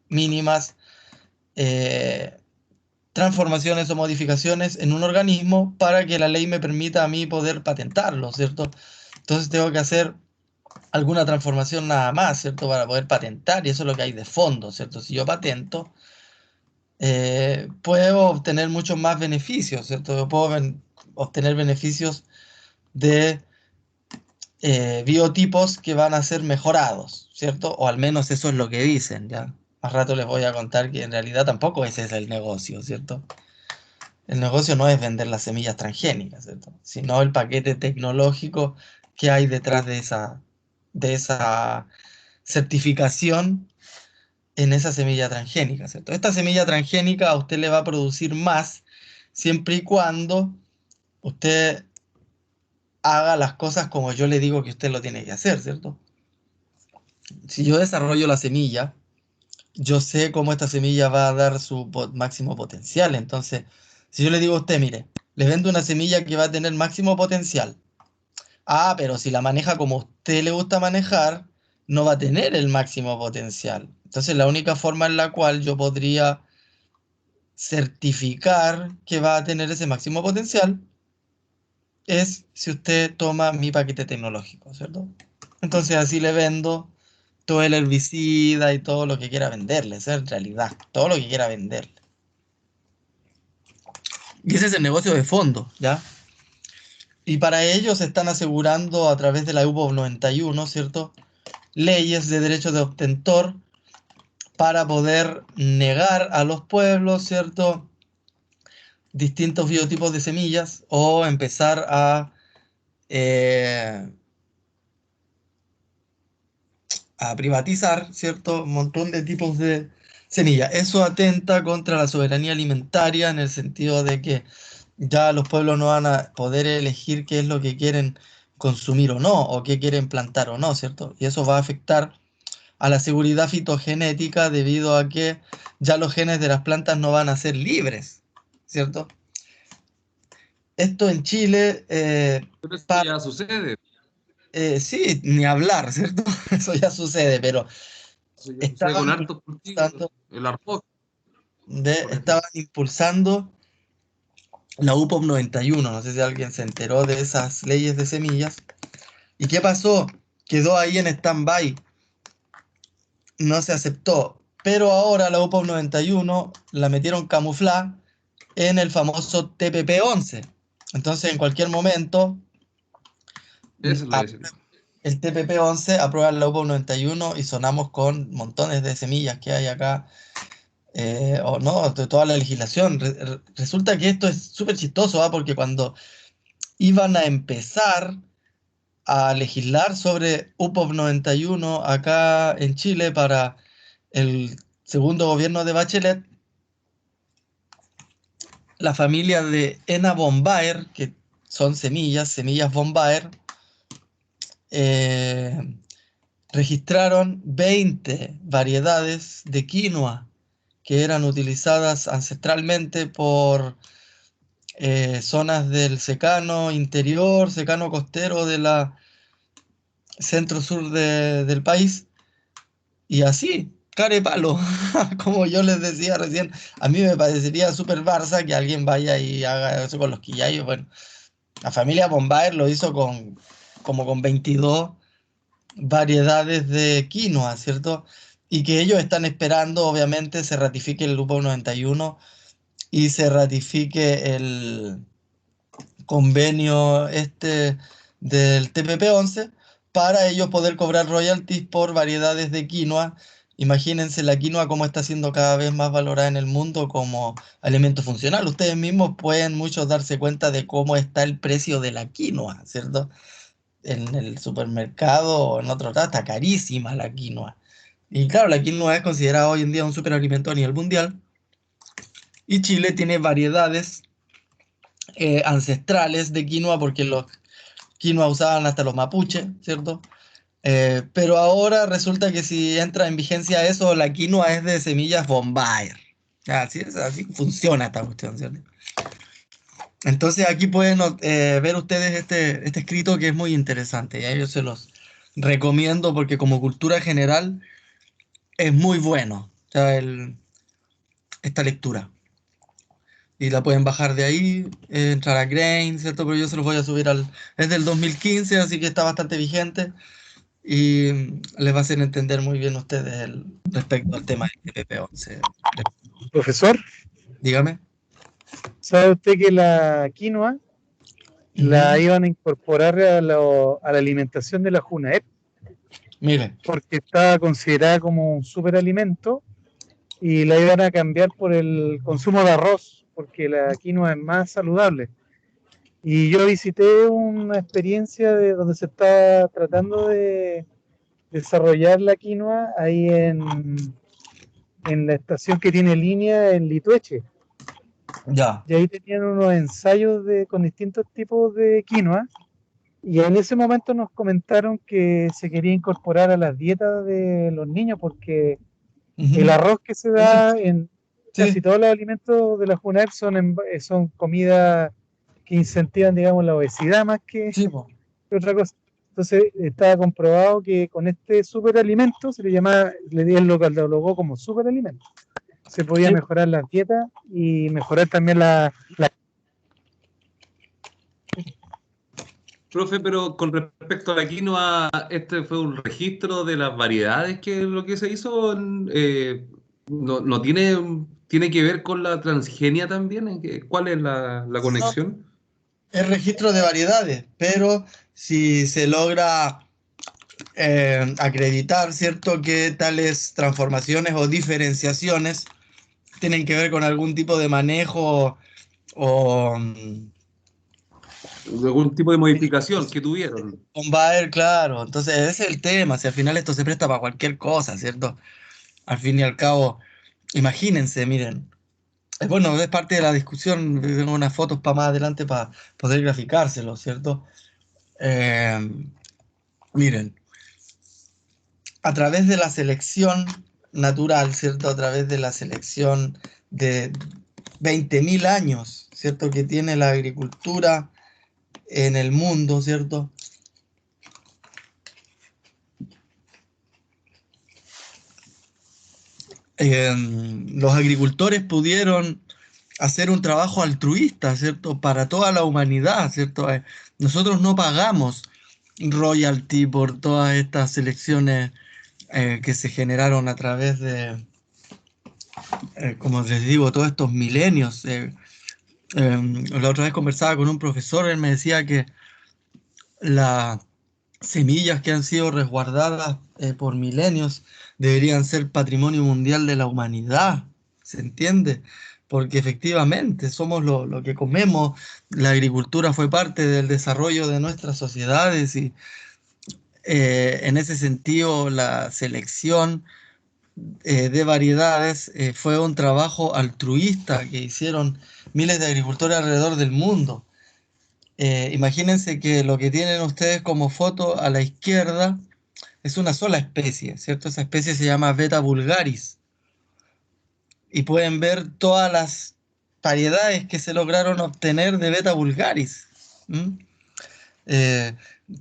mínimas transformaciones o modificaciones en un organismo para que la ley me permita a mí poder patentarlo, ¿cierto? Entonces tengo que hacer alguna transformación nada más, ¿cierto? Para poder patentar, y eso es lo que hay de fondo, ¿cierto? Si yo patento, puedo obtener muchos más beneficios, ¿cierto? Yo puedo obtener beneficios de biotipos que van a ser mejorados, ¿cierto? O al menos eso es lo que dicen, ¿ya? Más rato les voy a contar que en realidad tampoco ese es el negocio, ¿cierto? El negocio no es vender las semillas transgénicas, ¿cierto? Sino el paquete tecnológico que hay detrás de esa certificación en esa semilla transgénica, ¿cierto? Esta semilla transgénica a usted le va a producir más siempre y cuando usted haga las cosas como yo le digo que usted lo tiene que hacer, ¿cierto? Si yo desarrollo la semilla, yo sé cómo esta semilla va a dar su máximo potencial. Entonces, si yo le digo a usted, mire, le vendo una semilla que va a tener máximo potencial. Ah, pero si la maneja como a usted le gusta manejar, no va a tener el máximo potencial. Entonces, la única forma en la cual yo podría certificar que va a tener ese máximo potencial es si usted toma mi paquete tecnológico, ¿cierto? Entonces, así le vendo todo el herbicida y todo lo que quiera venderle, esa es en realidad, todo lo que quiera venderle. Y ese es el negocio de fondo, ¿ya? Y para ello se están asegurando a través de la UPOV 91, ¿cierto? Leyes de derecho de obtentor para poder negar a los pueblos, ¿cierto? Distintos biotipos de semillas o empezar a privatizar, ¿cierto? Un montón de tipos de semillas. Eso atenta contra la soberanía alimentaria en el sentido de que ya los pueblos no van a poder elegir qué es lo que quieren consumir o no, o qué quieren plantar o no, ¿cierto? Y eso va a afectar a la seguridad fitogenética debido a que ya los genes de las plantas no van a ser libres, ¿cierto? Esto en Chile, Pero eso ya sucede. sí, ni hablar, ¿cierto? Eso ya sucede, pero Eso ya sucede estaban con hartos cultivos. impulsando, El arroz, por estaban ejemplo. impulsando la UPOV 91, no sé si alguien se enteró de esas leyes de semillas. ¿Y qué pasó? Quedó ahí en stand-by, no se aceptó. Pero ahora la UPOV 91 la metieron camuflada en el famoso TPP-11. Entonces, en cualquier momento, Esa es la de el TPP-11 aprueba la UPOV 91 y sonamos con montones de semillas que hay acá. O no, de toda la legislación. Resulta que esto es súper chistoso, ¿ah? Porque cuando iban a empezar a legislar sobre UPOV 91 acá en Chile para el segundo gobierno de Bachelet, la familia de Ena Bombaer, que son semillas Bombaer, eh, registraron 20 variedades de quinoa que eran utilizadas ancestralmente por zonas del secano interior, secano costero de la centro-sur del país. Y así, care palo, como yo les decía recién, a mí me parecería súper Barça que alguien vaya y haga eso con los quillayos. Bueno, la familia Bombaer lo hizo como con 22 variedades de quinoa, ¿cierto? Y que ellos están esperando, obviamente, se ratifique el Grupo 91 y se ratifique el convenio del TPP-11 para ellos poder cobrar royalties por variedades de quinoa. Imagínense la quinoa como está siendo cada vez más valorada en el mundo como alimento funcional. Ustedes mismos pueden muchos darse cuenta de cómo está el precio de la quinoa, ¿cierto? En el supermercado o en otro lado está carísima la quinoa. Y claro, la quinoa es considerada hoy en día un superalimento a nivel mundial. Y Chile tiene variedades ancestrales de quinoa porque los quinoa usaban hasta los mapuches, ¿cierto? Pero ahora resulta que si entra en vigencia eso, la quinoa es de semillas Bombaer. Así es, así funciona esta cuestión, ¿cierto? Entonces aquí pueden ver ustedes este escrito que es muy interesante. Y yo se los recomiendo porque como cultura general es muy bueno, o sea, esta lectura. Y la pueden bajar de ahí, entrar a Grain, ¿cierto? Pero yo se los voy a subir Es del 2015, así que está bastante vigente. Y les va a hacer entender muy bien a ustedes respecto al tema del TPP-11. Profesor, Dígame. ¿sabe usted que la quinoa la iban a incorporar a la alimentación de la JUNAEP? Mire. Porque estaba considerada como un superalimento y la iban a cambiar por el consumo de arroz, porque la quinoa es más saludable. Y yo visité una experiencia de donde se está tratando de desarrollar la quinoa ahí en en la estación que tiene línea en Litueche. Ya. Y ahí tenían unos ensayos con distintos tipos de quinoa. Y en ese momento nos comentaron que se quería incorporar a las dietas de los niños porque el arroz que se da en casi Sí. todos los alimentos de la FUNAEP son comidas que incentivan, digamos, la obesidad más que Sí, po. otra cosa. Entonces estaba comprobado que con este superalimento, se le llamaba, él lo catalogó como superalimento, se podía mejorar las dietas y mejorar también la Profe, pero con respecto a la quinoa, ¿este fue un registro de las variedades que lo que se hizo? ¿No tiene que ver con la transgenia también? ¿Cuál es la No, conexión? es registro de variedades, pero si se logra acreditar, ¿cierto?, que tales transformaciones o diferenciaciones tienen que ver con algún tipo de manejo o ¿Algún tipo de modificación que tuvieron? con Bayer, claro. Entonces, ese es el tema. Si al final esto se presta para cualquier cosa, ¿cierto? Al fin y al cabo, imagínense, miren. Bueno, es parte de la discusión. Tengo unas fotos para más adelante para poder graficárselo, ¿cierto? Eh, miren, a través de la selección natural, ¿cierto? A través de la selección de 20.000 años, ¿cierto? Que tiene la agricultura en el mundo, ¿cierto? Los agricultores pudieron hacer un trabajo altruista, ¿cierto? Para toda la humanidad, ¿cierto? Nosotros no pagamos royalty por todas estas selecciones que se generaron a través de, como les digo, todos estos milenios. La otra vez conversaba con un profesor, él me decía que las semillas que han sido resguardadas por milenios deberían ser patrimonio mundial de la humanidad, ¿se entiende? Porque efectivamente somos lo que comemos, la agricultura fue parte del desarrollo de nuestras sociedades y en ese sentido la selección de variedades fue un trabajo altruista que hicieron miles de agricultores alrededor del mundo. Imagínense que lo que tienen ustedes como foto a la izquierda es una sola especie, ¿cierto? Esa especie se llama Beta vulgaris. Y pueden ver todas las variedades que se lograron obtener de Beta vulgaris. ¿Mm? Eh,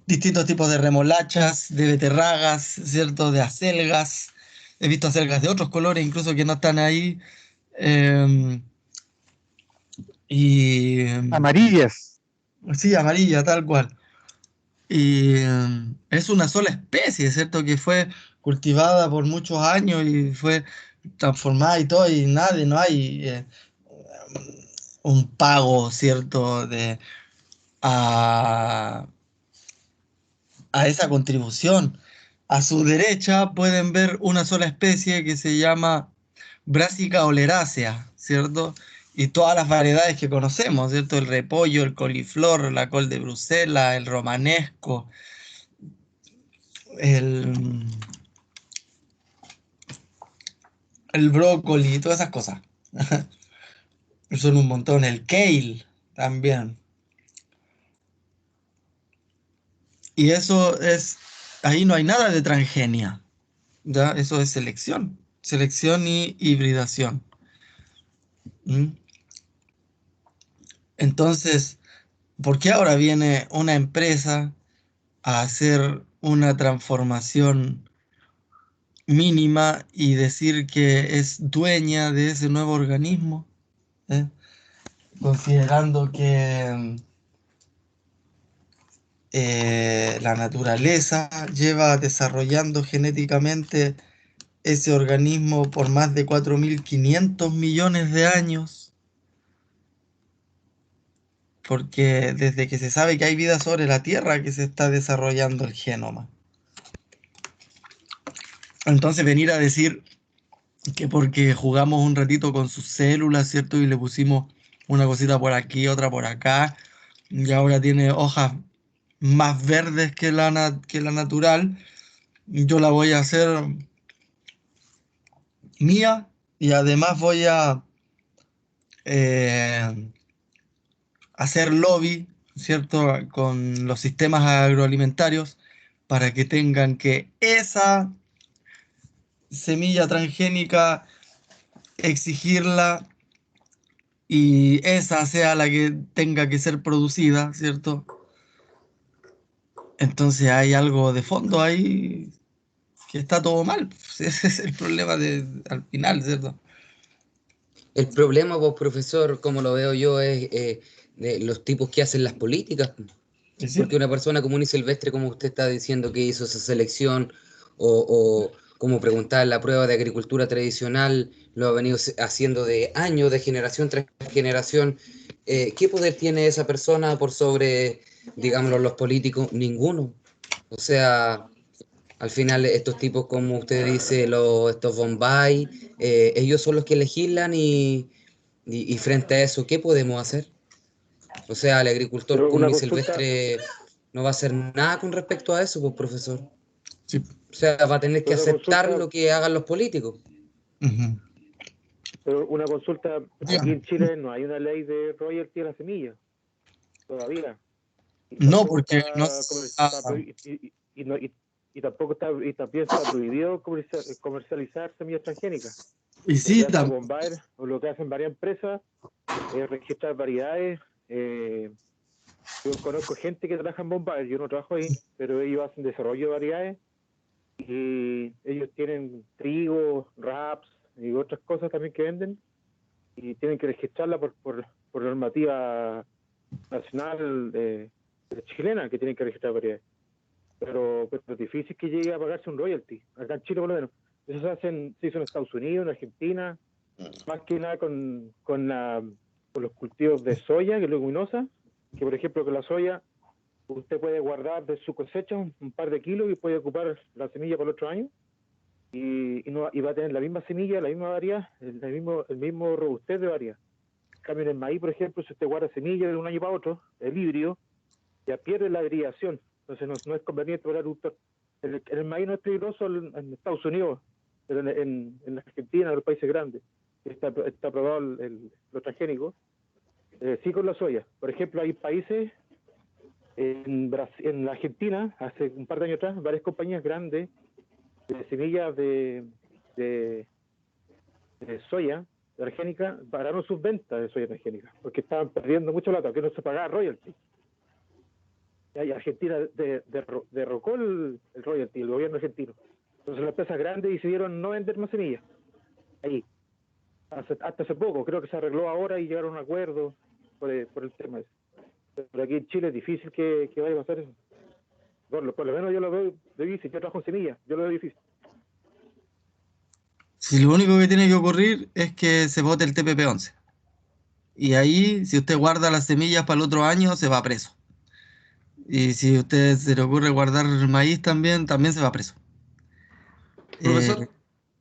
Distintos tipos de remolachas, de beterragas, ¿cierto? De acelgas. He visto acelgas de otros colores, incluso que no están ahí. Eh, y amarillas. sí, amarilla, tal cual. Y es una sola especie, ¿cierto? Que fue cultivada por muchos años y fue transformada y todo, y nadie, no hay un pago, ¿cierto? A, a esa contribución. A su derecha pueden ver una sola especie que se llama Brassica oleracea, ¿cierto? Y todas las variedades que conocemos, ¿cierto? El repollo, el coliflor, la col de Bruselas, el romanesco, el, el brócoli, todas esas cosas. Son un montón. El kale también. Y eso es, ahí no hay nada de transgenia. ¿Ya? Eso es selección. Selección y hibridación. ¿Mm? Entonces, ¿por qué ahora viene una empresa a hacer una transformación mínima y decir que es dueña de ese nuevo organismo? ¿Eh? Considerando que la naturaleza lleva desarrollando genéticamente ese organismo por más de 4.500 millones de años, porque desde que se sabe que hay vida sobre la Tierra que se está desarrollando el genoma. Entonces venir a decir que porque jugamos un ratito con sus células, ¿cierto? Y le pusimos una cosita por aquí, otra por acá, y ahora tiene hojas más verdes que que la natural, yo la voy a hacer mía y además voy a eh, hacer lobby, ¿cierto?, con los sistemas agroalimentarios para que tengan que esa semilla transgénica exigirla y esa sea la que tenga que ser producida, ¿cierto? Entonces hay algo de fondo ahí que está todo mal. Ese es el problema al final, ¿cierto? El problema, vos, profesor, como lo veo yo, es de los tipos que hacen las políticas. Y sí, Porque una persona común y silvestre, como usted está diciendo, que hizo esa selección, o como preguntaba en la prueba de agricultura tradicional, lo ha venido haciendo de años, de generación tras generación, ¿qué poder tiene esa persona por sobre, digámoslo, los políticos? Ninguno. O sea, al final estos tipos, como usted dice, estos Bombay, ellos son los que legislan y frente a eso, ¿qué podemos hacer? O sea, el agricultor Pero una común y consulta, silvestre no va a hacer nada con respecto a eso, pues, profesor. sí. O sea, va a tener que pero una aceptar consulta, lo que hagan los políticos. Ujú. pero una consulta, aquí Dígame. en Chile no hay una ley de royalty a la semilla, todavía. Y No, tampoco porque no está, está- y tampoco está, y también está prohibido comercializar semillas transgénicas. y Lo sí, que hace Bombard, o lo que hacen varias empresas, es registrar variedades. Yo conozco gente que trabaja en Bombard, yo no trabajo ahí, pero ellos hacen desarrollo de variedades y ellos tienen trigo, raps y otras cosas también que venden y tienen que registrarla por normativa nacional chilena, que tienen que registrar variedades. Pero es difícil que llegue a pagarse un royalty, acá en Chile por lo menos. Eso se hizo en Estados Unidos, en Argentina, más que nada con los cultivos de soya, que es leguminosa, que por ejemplo con la soya usted puede guardar de su cosecha un par de kilos y puede ocupar la semilla para el otro año y va a tener la misma semilla, la misma variedad, el mismo robustez de variedad. En cambio, en el maíz, por ejemplo, si usted guarda semilla de un año para otro, el híbrido, ya pierde la hibridación. Entonces no es conveniente para el agricultor. El maíz no es peligroso en Estados Unidos, pero en la Argentina, en los países grandes, está aprobado los transgénicos. Sí con la soya. Por ejemplo, hay países en la Argentina, hace un par de años atrás, varias compañías grandes de semillas de soya transgénica pararon sus ventas de soya transgénica porque estaban perdiendo mucho plata, que no se pagaba royalty. Y Argentina derrocó el royalty, el gobierno argentino. Entonces las empresas grandes decidieron no vender más semillas. Ahí. Hasta hace poco, creo que se arregló ahora y llegaron a un acuerdo por el tema ese. Pero aquí en Chile es difícil que vaya a pasar eso. Por lo menos yo lo veo difícil. Yo trabajo en semillas, yo lo veo difícil. si lo único que tiene que ocurrir es que se vote el TPP-11. Y ahí, si usted guarda las semillas para el otro año, se va preso. Y si a usted se le ocurre guardar maíz también, también se va preso. Profesor,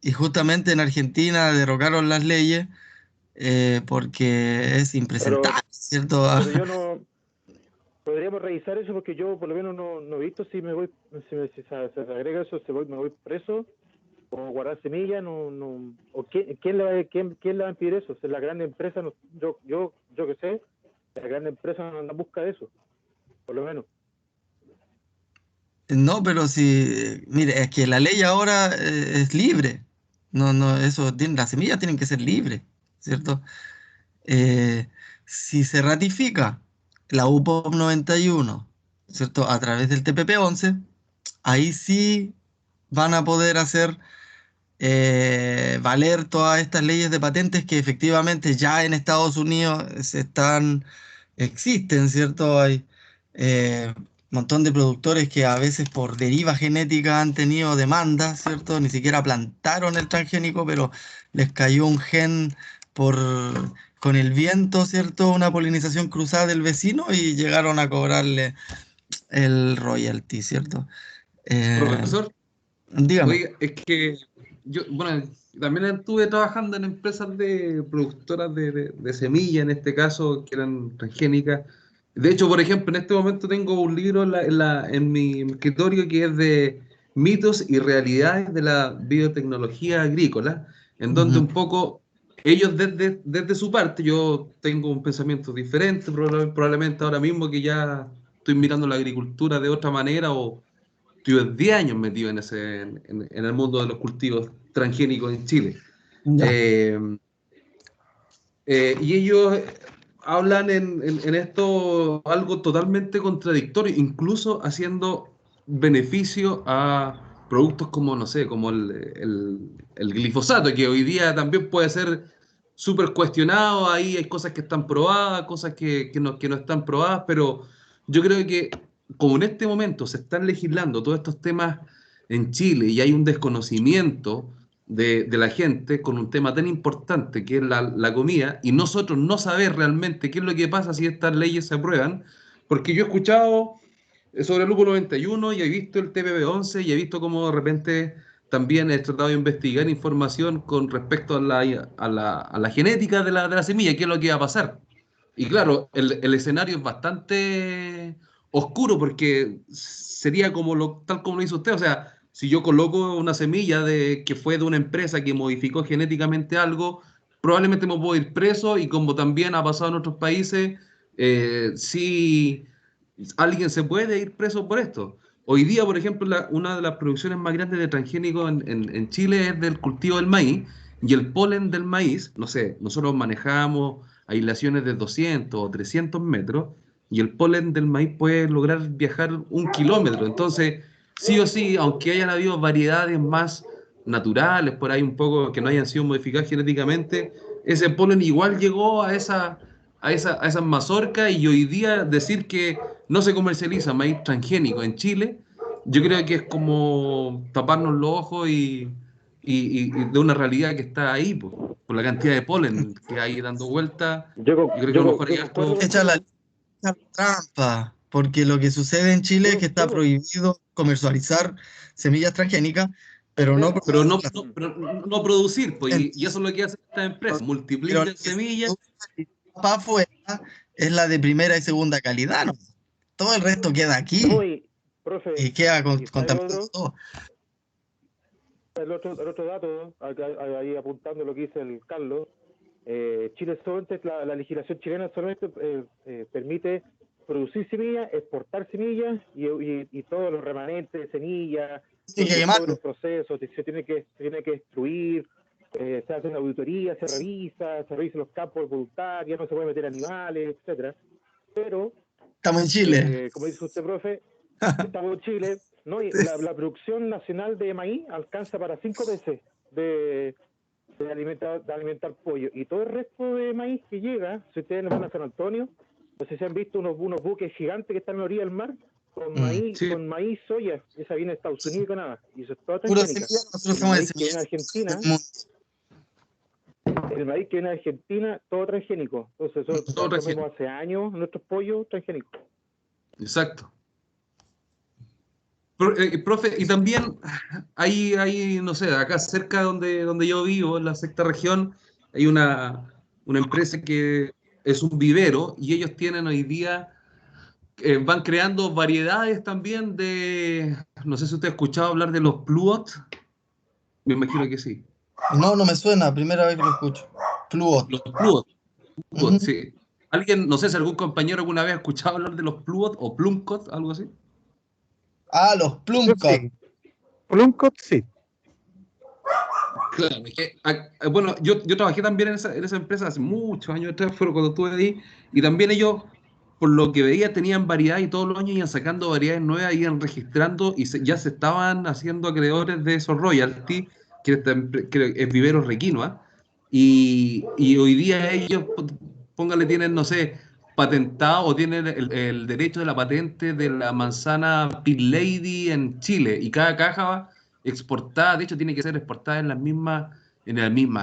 Y justamente en Argentina derrocaron las leyes porque es impresentable, ¿cierto? Pero yo no... Podríamos revisar eso porque yo por lo menos no he visto si se agrega eso, me voy preso o guardar semillas, o quién le va a impedir eso. Si la gran empresa, yo que sé, la gran empresa no busca eso, por lo menos. No, pero si, mire, es que la ley ahora es libre. No, las semillas tienen que ser libres, ¿cierto? Eh, si se ratifica la UPOP 91, ¿cierto? A través del TPP-11, ahí sí van a poder hacer valer todas estas leyes de patentes que efectivamente ya en Estados Unidos existen, ¿cierto? Hay un montón de productores que a veces por deriva genética han tenido demandas, ¿cierto? Ni siquiera plantaron el transgénico, pero les cayó un gen por, con el viento, ¿cierto? Una polinización cruzada del vecino y llegaron a cobrarle el royalty, ¿cierto? profesor, Dígame. oiga, es que yo, bueno, también estuve trabajando en empresas de productoras de semilla, en este caso, que eran transgénicas. De hecho, por ejemplo, en este momento tengo un libro en mi escritorio que es mitos y realidades de la biotecnología agrícola, en donde un poco ellos desde su parte, yo tengo un pensamiento diferente, probablemente ahora mismo que ya estoy mirando la agricultura de otra manera, o estuve 10 años metido en el mundo de los cultivos transgénicos en Chile. Y ellos hablan en esto algo totalmente contradictorio, incluso haciendo beneficio a productos como, no sé, como el glifosato, que hoy día también puede ser súper cuestionado. Ahí hay cosas que están probadas, cosas que no están probadas, pero yo creo que como en este momento se están legislando todos estos temas en Chile y hay un desconocimiento de la gente con un tema tan importante que es la comida, y nosotros no saber realmente qué es lo que pasa si estas leyes se aprueban, porque yo he escuchado sobre el lúpulo 91 y he visto el TPP-11 y he visto cómo de repente también he tratado de investigar información con respecto a la genética de la semilla, qué es lo que va a pasar. Y claro, el escenario es bastante oscuro porque sería como tal como lo hizo usted. O sea, si yo coloco una semilla que fue de una empresa que modificó genéticamente algo, probablemente me puedo ir preso, y como también ha pasado en otros países, sí, alguien se puede ir preso por esto. Hoy día, por ejemplo, una de las producciones más grandes de transgénicos en Chile es del cultivo del maíz, y el polen del maíz, no sé, nosotros manejamos aislaciones de 200 o 300 metros, y el polen del maíz puede lograr viajar 1 kilómetro. Entonces, sí o sí, aunque hayan habido variedades más naturales, por ahí un poco que no hayan sido modificadas genéticamente, ese polen igual llegó a esas mazorcas, y hoy día decir que no se comercializa maíz transgénico en Chile, yo creo que es como taparnos los ojos y de una realidad que está ahí, por la cantidad de polen que hay dando vuelta. Yo creo que a lo mejor hay harto... Echa la trampa, porque lo que sucede en Chile es que está prohibido comercializar semillas transgénicas, pero no Pero no, producirlas. pero no producir, pues, y eso es lo que hacen estas empresas, Pero multiplican lo que semillas. para afuera es la de primera y segunda calidad, ¿no? Todo el resto queda aquí No, y, profe, y queda ¿y sabe contaminado otro? todo. El otro dato, ahí apuntando lo que dice el Carlos, Chile solamente, la legislación chilena solamente permite producir semillas, exportar semillas y todos los remanentes de semillas, Tiene que todos quemarlo. los procesos, se tiene que destruir, se hace una auditoría, se revisa los campos voluntarios, no se puede meter animales, etcétera. Pero, Estamos en Chile. como dice usted, profe, estamos en Chile, ¿no? Y la producción nacional de maíz alcanza para 5 meses de alimentar pollo, y todo el resto de maíz que llega, si ustedes van a San Antonio, no sé si han visto unos buques gigantes que están en la orilla del mar con maíz, sí. con maíz soya, esa viene de Estados Unidos y Canadá, y eso es toda Pura transgénica. semilla, nosotros El somos de maíz que viene de semillas. Argentina, el maíz que viene de Argentina, todo transgénico. Entonces nosotros Todo comemos hace años nuestros pollos transgénicos. Exacto. Profe, y también hay, no sé, acá cerca donde yo vivo, en la sexta región, hay una empresa que es un vivero, y ellos tienen hoy día, van creando variedades también no sé si usted ha escuchado hablar de los Pluot, me imagino que sí. No, no me suena, primera vez que lo escucho. Pluot. Los Pluot, sí. ¿Alguien, no sé si algún compañero alguna vez ha escuchado hablar de los Pluot o Plumcot, algo así? Ah, los Plumcot. Sí. Plumcot, sí. Claro, es que, bueno, yo trabajé también en esa empresa hace muchos años atrás, fue cuando estuve ahí, y también ellos, por lo que veía, tenían variedad, y todos los años iban sacando variedades nuevas, iban registrando, y ya se estaban haciendo acreedores de esos royalties, que es Vivero Requinoa, y hoy día ellos, póngale, tienen, no sé, patentado o tienen el derecho de la patente de la manzana Pit Lady en Chile, y cada caja exportada, de hecho tiene que ser exportada en la misma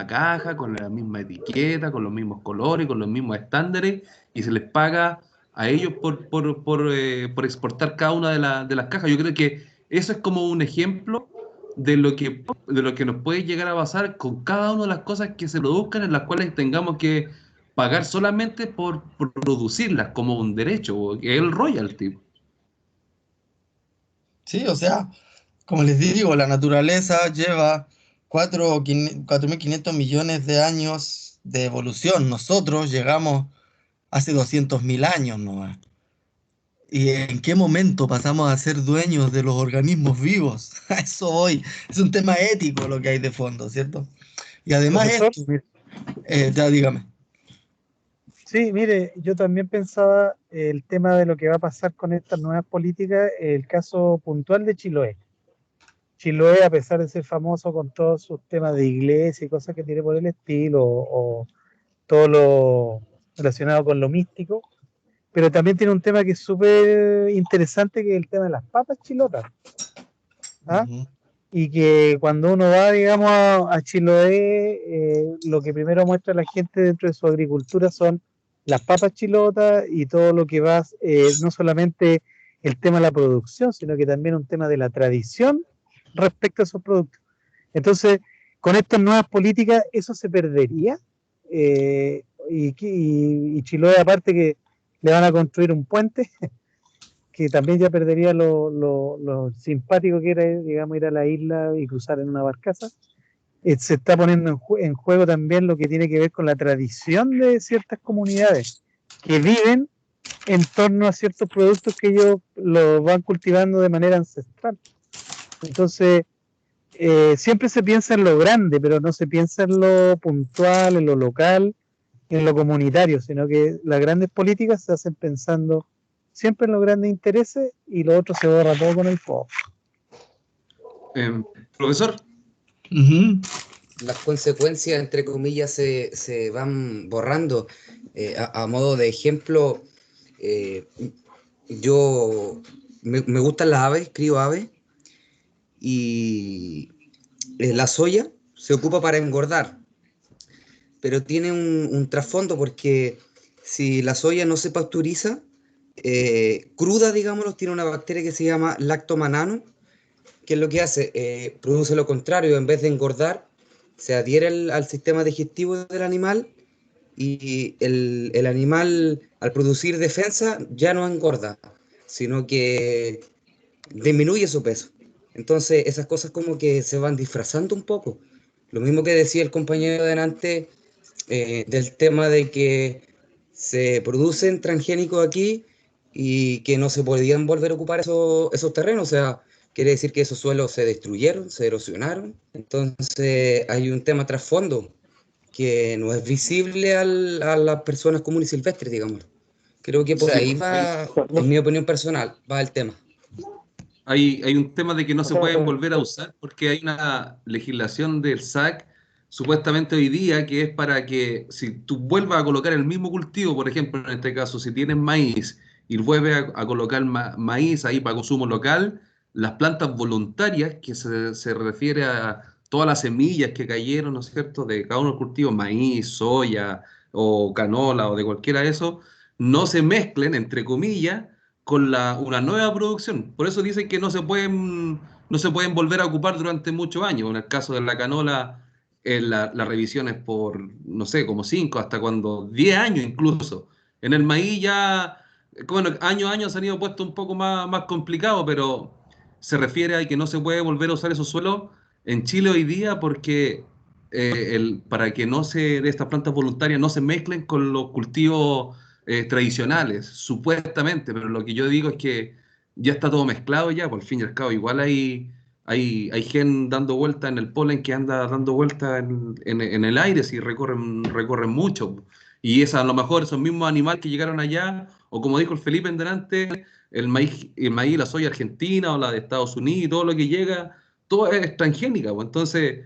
caja, con la misma etiqueta, con los mismos colores, con los mismos estándares, y se les paga a ellos por exportar cada una de las cajas. Yo creo que eso es como un ejemplo de lo que nos puede llegar a pasar con cada una de las cosas que se produzcan, en las cuales tengamos que pagar solamente por producirlas como un derecho, que es el royalty. Sí, o sea, Como les digo, la naturaleza lleva 4.500 millones de años de evolución. Nosotros llegamos hace 200.000 años nomás. ¿Y en qué momento pasamos a ser dueños de los organismos vivos? A eso voy. Es un tema ético lo que hay de fondo, ¿cierto? Y además Profesor, esto, ya dígame. sí, mire, yo también pensaba el tema de lo que va a pasar con estas nuevas políticas, el caso puntual de Chiloé. Chiloé, a pesar de ser famoso con todos sus temas de iglesia y cosas que tiene por el estilo, o todo lo relacionado con lo místico, pero también tiene un tema que es súper interesante, que es el tema de las papas chilotas. ¿Ah? Ujú. Y que cuando uno va, digamos, a Chiloé, lo que primero muestra la gente dentro de su agricultura son las papas chilotas y todo lo que va, no solamente el tema de la producción, sino que también un tema de la tradición respecto a esos productos. Entonces, con estas nuevas políticas, eso se perdería. Y Chiloé, aparte que le van a construir un puente, que también ya perdería lo simpático que era, digamos, ir a la isla y cruzar en una barcaza. Se está poniendo en juego también lo que tiene que ver con la tradición de ciertas comunidades que viven en torno a ciertos productos que ellos los van cultivando de manera ancestral. Entonces, siempre se piensa en lo grande, pero no se piensa en lo puntual, en lo local, en lo comunitario, sino que las grandes políticas se hacen pensando siempre en los grandes intereses y lo otro se borra todo con el fuego. Profesor, Ujú. Las consecuencias, entre comillas, se van borrando. A modo de ejemplo, yo me gustan las aves, crío aves, y la soya se ocupa para engordar, pero tiene un trasfondo, porque si la soya no se pasteuriza, cruda, digámoslo, tiene una bacteria que se llama lactomanano, que es lo que hace, produce lo contrario. En vez de engordar, se adhiere al sistema digestivo del animal, y el animal, al producir defensa, ya no engorda, sino que disminuye su peso. Entonces esas cosas como que se van disfrazando un poco. Lo mismo que decía el compañero de delante, del tema de que se producen transgénicos aquí y que no se podían volver a ocupar esos terrenos. O sea, quiere decir que esos suelos se destruyeron, se erosionaron. Entonces hay un tema trasfondo que no es visible a las personas comunes y silvestres, digamos. Creo que por ahí va, en mi opinión personal, va el tema. hay un tema de que no se pueden volver a usar porque hay una legislación del SAC supuestamente hoy día que es para que si tú vuelvas a colocar el mismo cultivo, por ejemplo, en este caso, si tienes maíz y vuelves a colocar maíz ahí para consumo local, las plantas voluntarias, que se refiere a todas las semillas que cayeron, ¿no es cierto?, de cada uno de los cultivos, maíz, soya o canola o de cualquiera de esos, no se mezclen, entre comillas, con una nueva producción. Por eso dicen que no se pueden volver a ocupar durante muchos años. En el caso de la canola, la revisión es por, no sé, como 5, hasta cuando 10 años incluso. En el maíz ya, bueno, año a año se han ido puesto un poco más complicado, pero se refiere a que no se puede volver a usar esos suelos en Chile hoy día porque para que estas plantas voluntarias no se mezclen con los cultivos tradicionales, supuestamente, pero lo que yo digo es que ya está todo mezclado ya, por fin y al cabo, igual hay gen dando vuelta en el polen que anda dando vuelta en el aire, si recorren mucho, y a lo mejor esos mismos animales que llegaron allá, o como dijo el Felipe en delante, el maíz, la soya argentina o la de Estados Unidos, todo lo que llega, todo es transgénica, pues. Entonces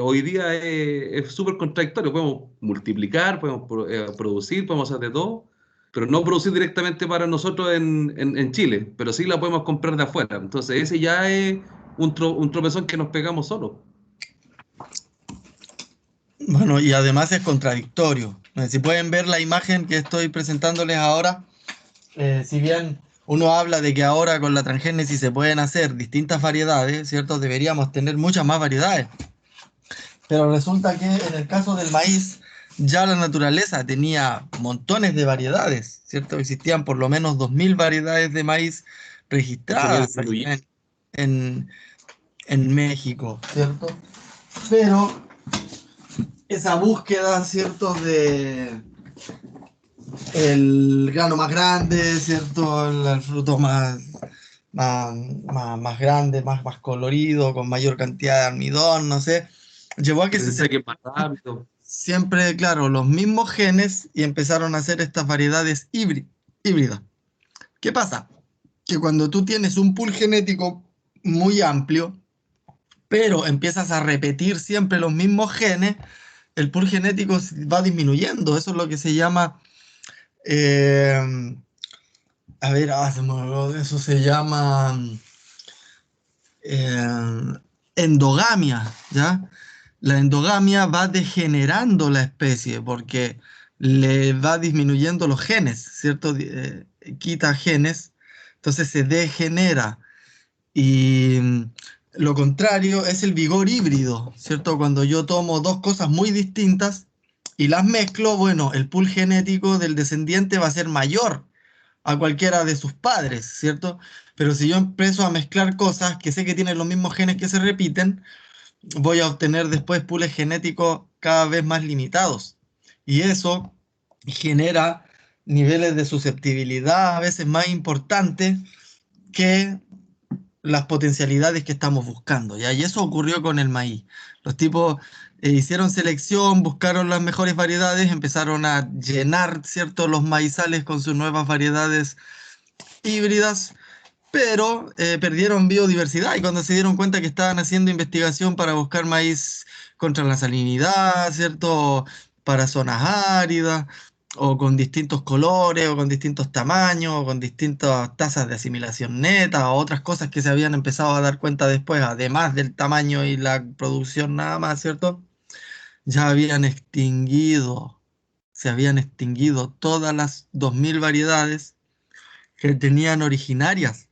hoy día es súper contradictorio. Podemos multiplicar, podemos producir, podemos hacer de todo, pero no producir directamente para nosotros en Chile, pero sí la podemos comprar de afuera. Entonces ese ya es un tropezón que nos pegamos solos. Bueno, y además es contradictorio. Si pueden ver la imagen que estoy presentándoles ahora, si bien uno habla de que ahora con la transgénesis se pueden hacer distintas variedades, ¿cierto? Deberíamos tener muchas más variedades. Pero resulta que en el caso del maíz, ya la naturaleza tenía montones de variedades, ¿cierto? Existían por lo menos 2.000 variedades de maíz registradas. en México, ¿cierto? Pero esa búsqueda, ¿cierto? De el grano más grande, ¿cierto? El fruto más grande, más colorido, con mayor cantidad de almidón, no sé, llevó a que Pensé que más rápido. siempre, claro, los mismos genes y empezaron a hacer estas variedades híbridas. ¿Qué pasa? Que cuando tú tienes un pool genético muy amplio, pero empiezas a repetir siempre los mismos genes, el pool genético va disminuyendo. Eso es lo que se llama, eh, a ver, se me olvidó, eso se llama eh, endogamia, ¿ya? La endogamia va degenerando la especie porque le va disminuyendo los genes, ¿cierto? Quita genes, entonces se degenera. Y lo contrario es el vigor híbrido, ¿cierto? Cuando yo tomo dos cosas muy distintas y las mezclo, bueno, el pool genético del descendiente va a ser mayor a cualquiera de sus padres, ¿cierto? Pero si yo empiezo a mezclar cosas que sé que tienen los mismos genes que se repiten, voy a obtener después pools genéticos cada vez más limitados. Y eso genera niveles de susceptibilidad a veces más importantes que las potencialidades que estamos buscando, ¿ya? Y eso ocurrió con el maíz. Los tipos hicieron selección, buscaron las mejores variedades, empezaron a llenar, ¿cierto?, los maizales con sus nuevas variedades híbridas, pero perdieron biodiversidad y cuando se dieron cuenta que estaban haciendo investigación para buscar maíz contra la salinidad, ¿cierto? Para zonas áridas, o con distintos colores, o con distintos tamaños, o con distintas tasas de asimilación neta, o otras cosas que se habían empezado a dar cuenta después, además del tamaño y la producción nada más, ¿cierto? Ya se habían extinguido todas las 2000 variedades que tenían originarias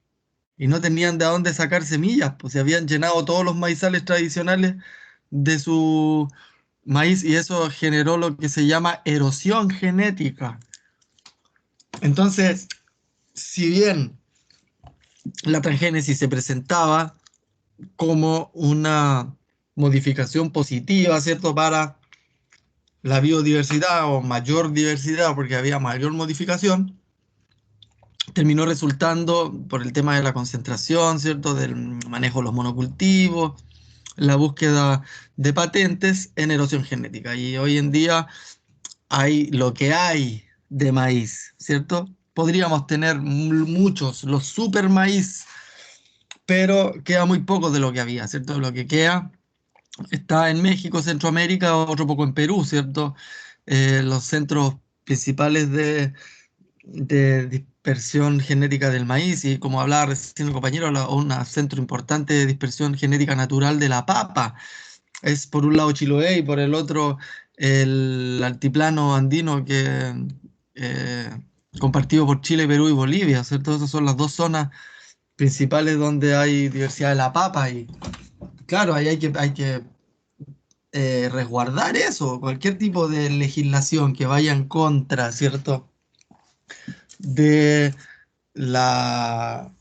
y no tenían de dónde sacar semillas, pues se habían llenado todos los maizales tradicionales de su maíz y eso generó lo que se llama erosión genética. Entonces, si bien la transgénesis se presentaba como una modificación positiva, ¿cierto?, para la biodiversidad o mayor diversidad, porque había mayor modificación, terminó resultando por el tema de la concentración, ¿cierto?, del manejo de los monocultivos, la búsqueda de patentes en erosión genética. Y hoy en día hay lo que hay de maíz, ¿cierto? Podríamos tener muchos, los super maíz, pero queda muy poco de lo que había, ¿cierto? Lo que queda está en México, Centroamérica, otro poco en Perú, ¿cierto? Los centros principales de dispersión genética del maíz y como hablaba recién el compañero, un centro importante de dispersión genética natural de la papa. Es por un lado Chiloé y por el otro el altiplano andino que compartido por Chile, Perú y Bolivia, ¿cierto? Esas son las dos zonas principales donde hay diversidad de la papa y claro, ahí hay que resguardar eso, cualquier tipo de legislación que vaya en contra, ¿cierto?, de la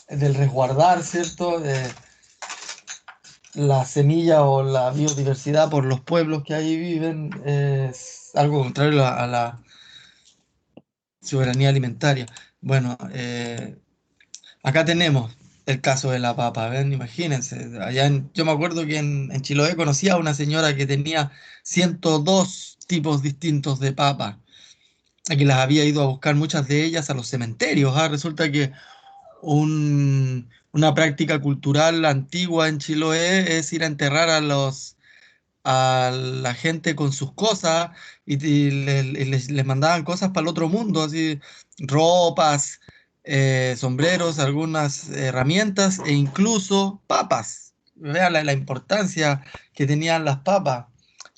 del resguardar, ¿cierto?, la semilla o la biodiversidad por los pueblos que ahí viven es algo contrario a la soberanía alimentaria. Bueno, acá tenemos el caso de la papa, ¿ven? Imagínense, yo me acuerdo que en Chiloé conocía a una señora que tenía 102 tipos distintos de papa, y que las había ido a buscar muchas de ellas a los cementerios. Resulta que una práctica cultural antigua en Chiloé es ir a enterrar a la gente con sus cosas y les mandaban cosas para el otro mundo, así ropas, sombreros, algunas herramientas e incluso papas. Vean la importancia que tenían las papas.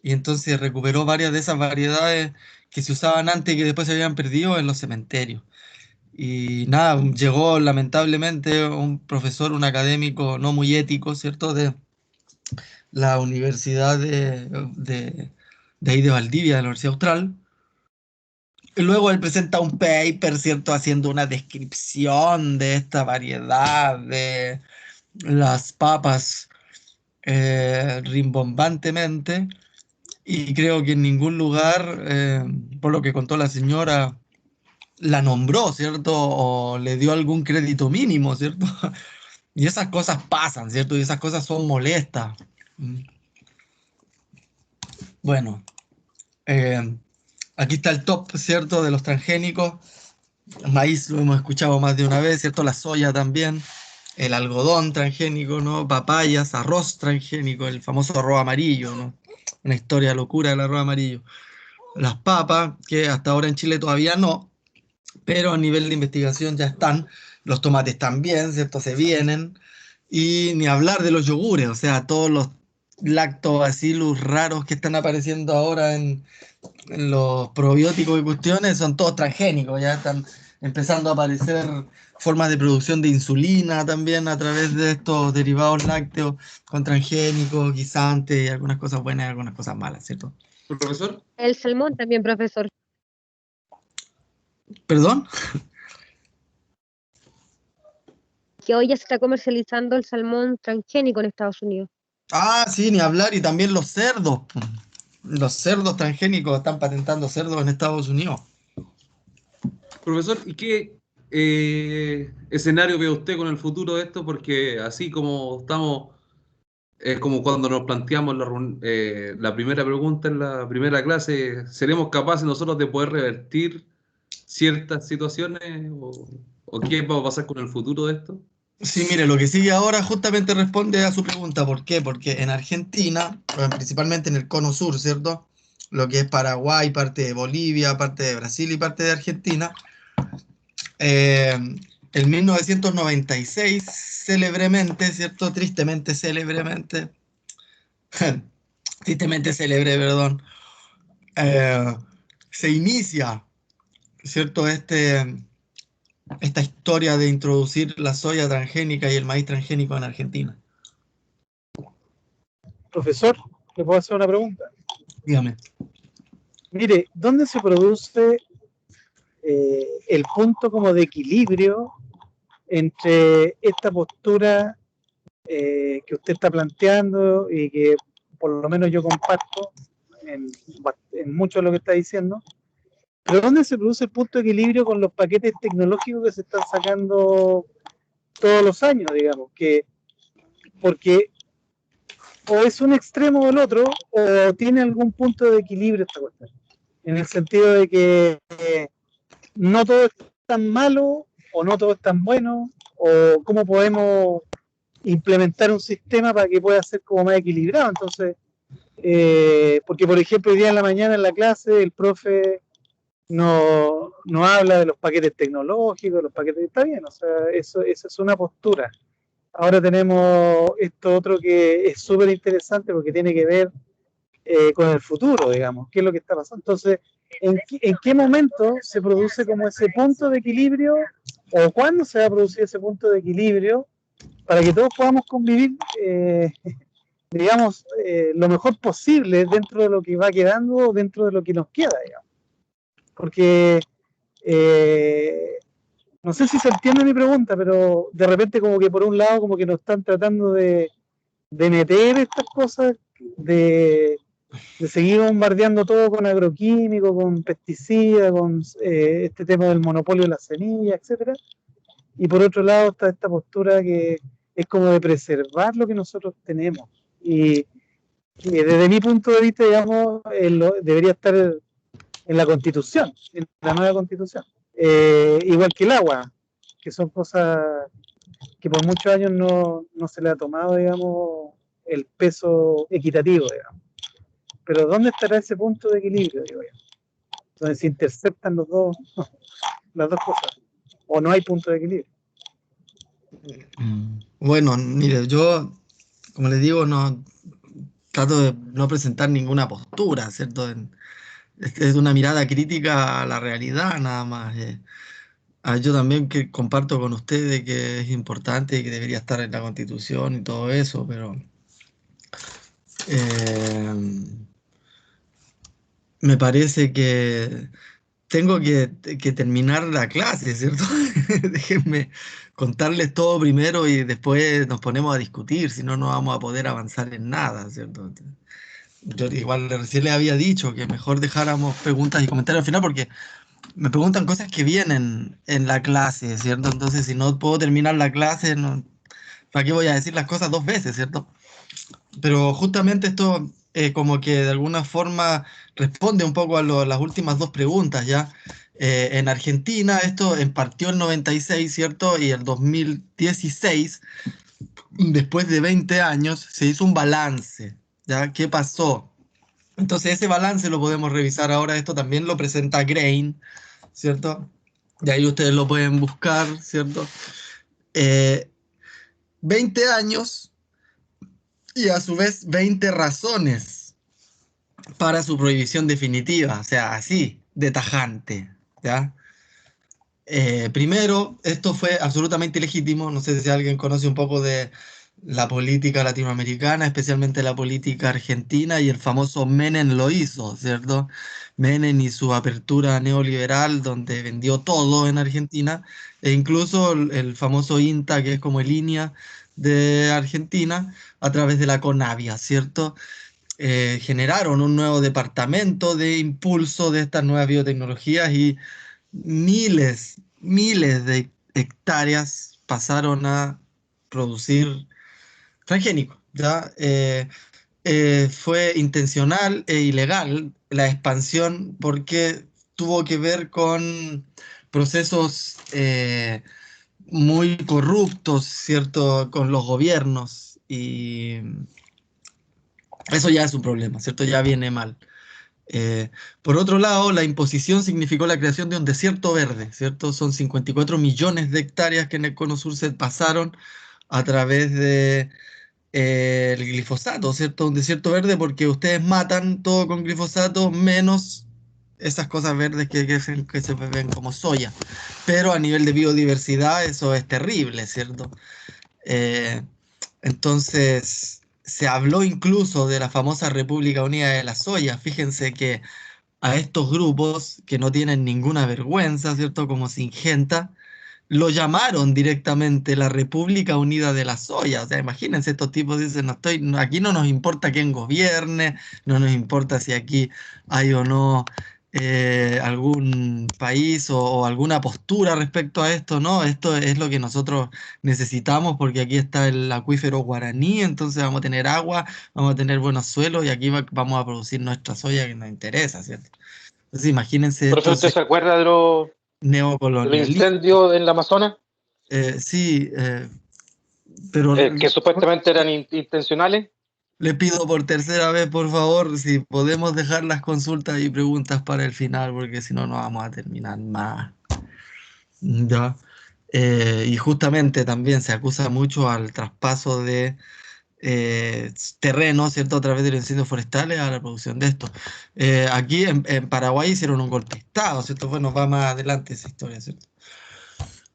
Y entonces recuperó varias de esas variedades que se usaban antes y que después se habían perdido en los cementerios. Y nada, llegó lamentablemente un profesor, un académico no muy ético, ¿cierto?, de la Universidad de ahí de Valdivia, de la Universidad Austral, Y luego él presenta un paper, ¿cierto? Haciendo una descripción de esta variedad de las papas rimbombantemente. Y creo que en ningún lugar, por lo que contó la señora, la nombró, ¿cierto? O le dio algún crédito mínimo, ¿cierto? Y esas cosas pasan, ¿cierto? Y esas cosas son molestas. Bueno, aquí está el top, ¿cierto? De los transgénicos. Maíz lo hemos escuchado más de una vez, ¿cierto? La soya también. El algodón transgénico, ¿no? Papayas, arroz transgénico, el famoso arroz amarillo, ¿no? Una historia locura del arroz amarillo. Las papas, que hasta ahora en Chile todavía no, pero a nivel de investigación ya están. Los tomates también, ¿cierto? Se vienen. Y ni hablar de los yogures, o sea, todos los lactobacillus raros que están apareciendo ahora en los probióticos y cuestiones son todos transgénicos, ya están empezando a aparecer formas de producción de insulina también a través de estos derivados lácteos con transgénicos, guisantes, y algunas cosas buenas y algunas cosas malas, ¿cierto? Profesor, El salmón también, profesor. ¿Perdón? Que hoy ya se está comercializando el salmón transgénico en Estados Unidos. Ah, sí, ni hablar, y también los cerdos. Los cerdos transgénicos, están patentando cerdos en Estados Unidos. profesor, ¿y qué escenario ve usted con el futuro de esto? Porque así como estamos, es como cuando nos planteamos la primera pregunta en la primera clase, ¿seremos capaces nosotros de poder revertir ciertas situaciones? ¿O qué va a pasar con el futuro de esto? Sí, mire, lo que sigue ahora justamente responde a su pregunta. ¿Por qué? Porque en Argentina, principalmente en el cono sur, ¿cierto? Lo que es Paraguay, parte de Bolivia, parte de Brasil y parte de Argentina, en 1996, célebremente, ¿cierto? Tristemente célebremente, tristemente célebre, perdón, eh, se inicia, ¿cierto? Esta historia de introducir la soya transgénica y el maíz transgénico en Argentina. Profesor, ¿le puedo hacer una pregunta? Dígame. Mire, ¿dónde se produce el punto como de equilibrio entre esta postura que usted está planteando y que por lo menos yo comparto en mucho de lo que está diciendo, pero dónde se produce el punto de equilibrio con los paquetes tecnológicos que se están sacando todos los años, digamos, porque o es un extremo o el otro, o tiene algún punto de equilibrio esta cuestión, en el sentido de que no todo es tan malo o no todo es tan bueno, o cómo podemos implementar un sistema para que pueda ser como más equilibrado. Entonces, porque por ejemplo hoy día en la mañana en la clase el profe no habla de los paquetes tecnológicos, los paquetes, está bien, o sea, esa es una postura. Ahora tenemos esto otro que es súper interesante porque tiene que ver con el futuro, digamos, qué es lo que está pasando. Entonces, ¿en qué momento se produce como ese punto de equilibrio o cuándo se va a producir ese punto de equilibrio para que todos podamos convivir, digamos, lo mejor posible dentro de lo que va quedando, dentro de lo que nos queda, digamos? Porque no sé si se entiende mi pregunta, pero de repente como que por un lado como que nos están tratando de meter estas cosas, de seguir bombardeando todo con agroquímicos, con pesticidas, con este tema del monopolio de las semillas, etcétera. Y por otro lado está esta postura que es como de preservar lo que nosotros tenemos. Y desde mi punto de vista, digamos, debería estar en la Constitución, en la nueva Constitución. Igual que el agua, que son cosas que por muchos años no se le ha tomado, digamos, el peso equitativo, digamos. Pero ¿dónde estará ese punto de equilibrio, digo yo? Donde se interceptan las dos cosas, o no hay punto de equilibrio. Bueno, mire, yo, como les digo, no trato de no presentar ninguna postura, ¿cierto? Es una mirada crítica a la realidad, nada más. Yo también que comparto con ustedes que es importante y que debería estar en la Constitución y todo eso, pero me parece que tengo que terminar la clase, ¿cierto? Déjenme contarles todo primero y después nos ponemos a discutir, si no, no vamos a poder avanzar en nada, ¿cierto? Yo igual recién les había dicho que mejor dejáramos preguntas y comentarios al final porque me preguntan cosas que vienen en la clase, ¿cierto? Entonces, si no puedo terminar la clase, ¿para qué voy a decir las cosas dos veces, ¿cierto? Pero justamente esto como que de alguna forma responde un poco a las últimas dos preguntas, ¿ya? En Argentina esto partió en 96, ¿cierto? Y el 2016, después de 20 años, se hizo un balance, ¿ya? ¿Qué pasó? Entonces ese balance lo podemos revisar ahora, esto también lo presenta Grain, ¿cierto? Y ahí ustedes lo pueden buscar, ¿cierto? 20 años y a su vez 20 razones para su prohibición definitiva, o sea, así, de tajante, ¿ya? Primero, esto fue absolutamente ilegítimo, no sé si alguien conoce un poco de la política latinoamericana, especialmente la política argentina, y el famoso Menem lo hizo, ¿cierto? Menem y su apertura neoliberal, donde vendió todo en Argentina, e incluso el famoso INTA, que es como el INEA de Argentina, a través de la Conavia, ¿cierto? Generaron un nuevo departamento de impulso de estas nuevas biotecnologías y miles de hectáreas pasaron a producir transgénicos, ¿ya? Fue intencional e ilegal la expansión porque tuvo que ver con procesos muy corruptos, ¿cierto? Con los gobiernos y eso ya es un problema, ¿cierto? Ya viene mal. Por otro lado, la imposición significó la creación de un desierto verde, ¿cierto? Son 54 millones de hectáreas que en el Cono Sur se pasaron a través de el glifosato, ¿cierto? Un desierto verde porque ustedes matan todo con glifosato menos esas cosas verdes que se ven como soya. Pero a nivel de biodiversidad eso es terrible, ¿cierto? Eh, entonces, se habló incluso de la famosa República Unida de la Soya. Fíjense que a estos grupos que no tienen ninguna vergüenza, ¿cierto? Como Singenta, lo llamaron directamente la República Unida de la Soya. O sea, imagínense, estos tipos dicen, aquí no nos importa quién gobierne, no nos importa si aquí hay o no algún país o alguna postura respecto a esto, ¿no? Esto es lo que nosotros necesitamos porque aquí está el acuífero guaraní, entonces vamos a tener agua, vamos a tener buenos suelos y aquí vamos a producir nuestra soya que nos interesa, ¿cierto? Entonces imagínense ¿Profesor, usted se acuerda de los neocolonialismo. incendios en la Amazonas? Sí, pero Que supuestamente eran intencionales. le pido por tercera vez, por favor, si podemos dejar las consultas y preguntas para el final, porque si no, no vamos a terminar más. ¿Ya? Y justamente también se acusa mucho al traspaso de terreno, ¿cierto? A través de los incendios forestales a la producción de esto. Aquí en Paraguay hicieron un golpe de Estado, ¿cierto? Bueno, va más adelante esa historia, ¿cierto?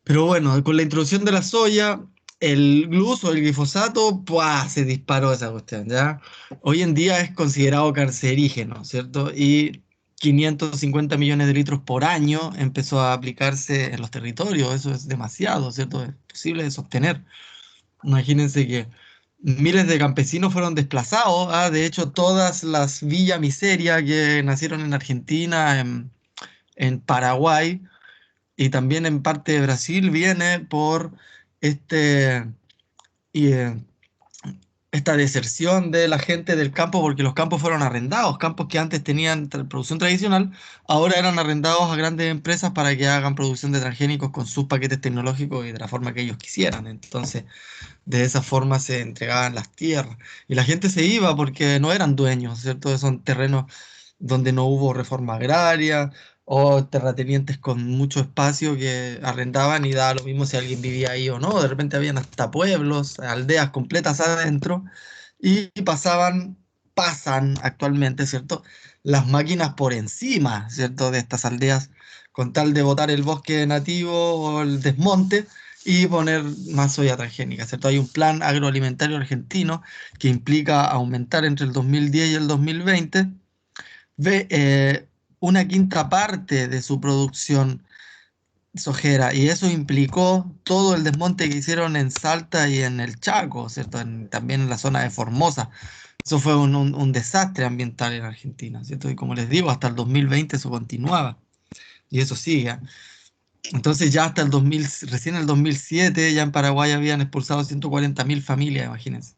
Pero bueno, con la introducción de la soya, el uso del glifosato, ¡buah! Se disparó esa cuestión, ¿ya? Hoy en día es considerado cancerígeno, ¿cierto? Y 550 millones de litros por año empezó a aplicarse en los territorios, eso es demasiado, ¿cierto? Es posible de sostener. Imagínense que miles de campesinos fueron desplazados, ¿ah? De hecho, todas las Villa Miseria que nacieron en Argentina, en Paraguay, y también en parte de Brasil viene por este, y, esta deserción de la gente del campo porque los campos fueron arrendados, campos que antes tenían producción tradicional, ahora eran arrendados a grandes empresas para que hagan producción de transgénicos con sus paquetes tecnológicos y de la forma que ellos quisieran. Entonces, de esa forma se entregaban las tierras y la gente se iba porque no eran dueños, ¿cierto? Son terrenos donde no hubo reforma agraria o terratenientes con mucho espacio que arrendaban y daba lo mismo si alguien vivía ahí o no. De repente habían hasta pueblos, aldeas completas adentro y pasan actualmente, ¿cierto? Las máquinas por encima, ¿cierto? De estas aldeas con tal de botar el bosque nativo o el desmonte y poner más soya transgénica, ¿cierto? Hay un plan agroalimentario argentino que implica aumentar entre el 2010 y el 2020 una quinta parte de su producción sojera, y eso implicó todo el desmonte que hicieron en Salta y en el Chaco, ¿cierto? También en la zona de Formosa. Eso fue un desastre ambiental en Argentina, ¿cierto? Y como les digo, hasta el 2020 eso continuaba, y eso sigue. Entonces ya hasta el 2000, recién en el 2007, ya en Paraguay habían expulsado 140.000 familias, imagínense,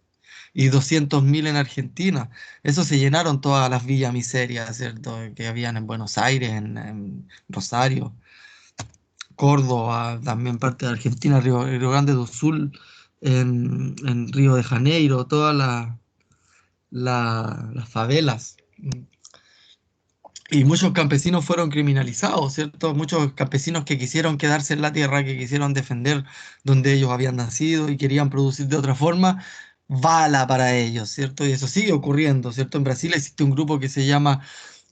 y 200.000 en Argentina. Eso se llenaron todas las villas miserias, ¿cierto? Que habían en Buenos Aires, en Rosario, Córdoba, también parte de Argentina, Río Grande do Sul, en Río de Janeiro, todas las favelas. Y muchos campesinos fueron criminalizados, ¿cierto? Muchos campesinos que quisieron quedarse en la tierra, que quisieron defender donde ellos habían nacido y querían producir de otra forma, bala para ellos, ¿cierto? Y eso sigue ocurriendo, ¿cierto? En Brasil existe un grupo que se llama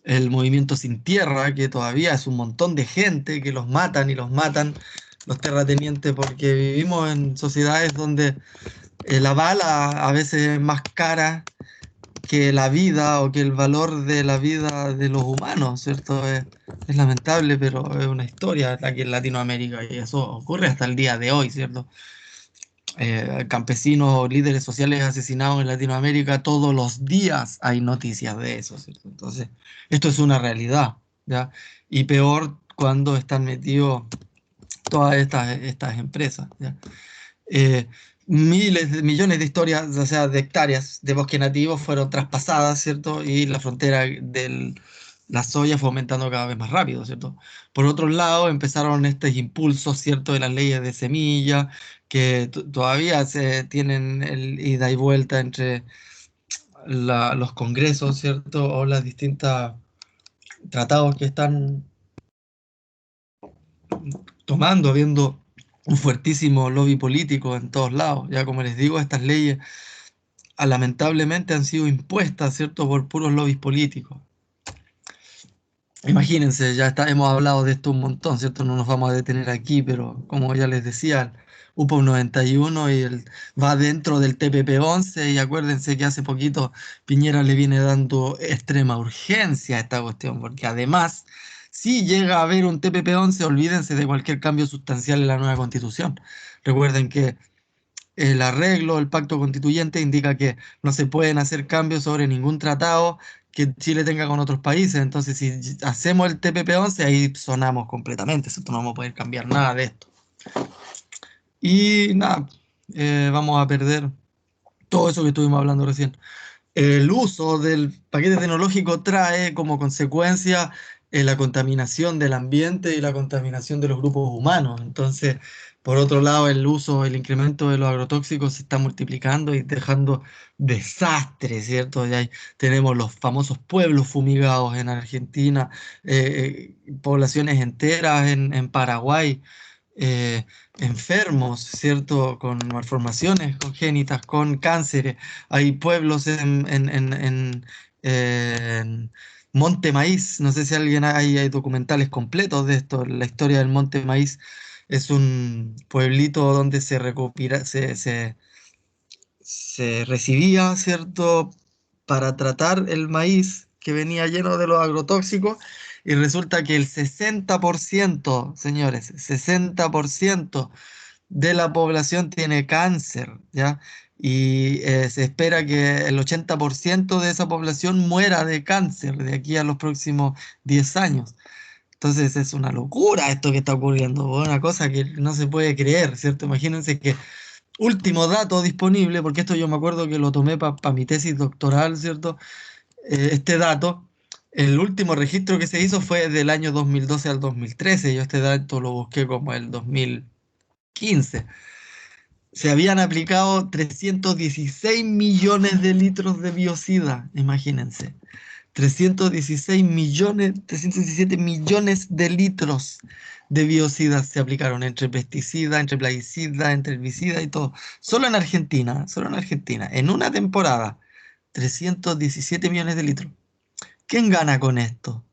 el Movimiento Sin Tierra, que todavía es un montón de gente que los matan y los matan los terratenientes, porque vivimos en sociedades donde la bala a veces es más cara que la vida o que el valor de la vida de los humanos, ¿cierto? Es lamentable, pero es una historia aquí en Latinoamérica y eso ocurre hasta el día de hoy, ¿cierto? Campesinos o líderes sociales asesinados en Latinoamérica, todos los días hay noticias de eso, ¿cierto? Entonces, esto es una realidad, ¿ya? Y peor cuando están metidos todas estas empresas, ¿ya? eh, millones de historias, o sea, de hectáreas de bosque nativo fueron traspasadas, ¿cierto? Y la frontera de la soya fue aumentando cada vez más rápido, ¿cierto? Por otro lado, empezaron estos impulsos, ¿cierto? De las leyes de semilla, que todavía se tienen el ida y vuelta entre los congresos, ¿cierto? O las distintas tratados que están tomando, habiendo un fuertísimo lobby político en todos lados. Ya como les digo, estas leyes lamentablemente han sido impuestas, ¿cierto?, por puros lobbies políticos. Imagínense, hemos hablado de esto un montón, ¿cierto? No nos vamos a detener aquí, pero como ya les decía, UPO 91 va dentro del TPP-11 y acuérdense que hace poquito Piñera le viene dando extrema urgencia a esta cuestión, porque además, si llega a haber un TPP-11, olvídense de cualquier cambio sustancial en la nueva constitución. Recuerden que el arreglo, el pacto constituyente indica que no se pueden hacer cambios sobre ningún tratado que Chile tenga con otros países. Entonces, si hacemos el TPP-11, ahí sonamos completamente, ¿cierto? No vamos a poder cambiar nada de esto. Y nada, vamos a perder todo eso que estuvimos hablando recién. El uso del paquete tecnológico trae como consecuencia la contaminación del ambiente y la contaminación de los grupos humanos. Entonces, por otro lado, el incremento de los agrotóxicos se está multiplicando y dejando desastres, ¿cierto? Tenemos los famosos pueblos fumigados en Argentina, poblaciones enteras en Paraguay, eh, enfermos, ¿cierto? Con malformaciones congénitas, con cánceres. Hay pueblos en Monte Maíz, no sé si hay documentales completos de esto. La historia del Monte Maíz es un pueblito donde se recibía, ¿cierto?, para tratar el maíz que venía lleno de los agrotóxicos, y resulta que el 60%, señores, 60% de la población tiene cáncer, ¿ya? Y se espera que el 80% de esa población muera de cáncer de aquí a los próximos 10 años. Entonces es una locura esto que está ocurriendo, una cosa que no se puede creer, ¿cierto? Imagínense que último dato disponible, porque esto yo me acuerdo que lo tomé para mi tesis doctoral, ¿cierto? Este dato, el último registro que se hizo fue del año 2012 al 2013, yo este dato lo busqué como el 2015. Se habían aplicado 316 millones de litros de biocida, imagínense. 317 millones de litros de biocidas se aplicaron entre pesticida, entre plaguicida, entre herbicida y todo. Solo en Argentina, en una temporada, 317 millones de litros. ¿Quién gana con esto?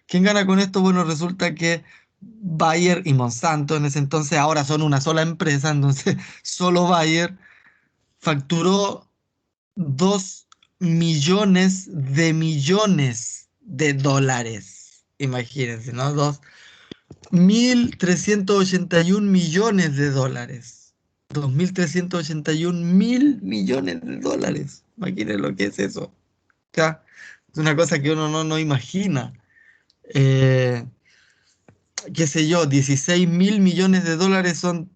¿Quién gana con esto? Bueno, resulta que Bayer y Monsanto en ese entonces ahora son una sola empresa, entonces solo Bayer facturó 2 millones de dólares. imagínense, ¿no? 2.381 millones de dólares. 2.381 mil millones de dólares. Imagínense lo que es eso. ¿Ya? Es una cosa que uno no imagina. Qué sé yo, 16.000 millones de dólares son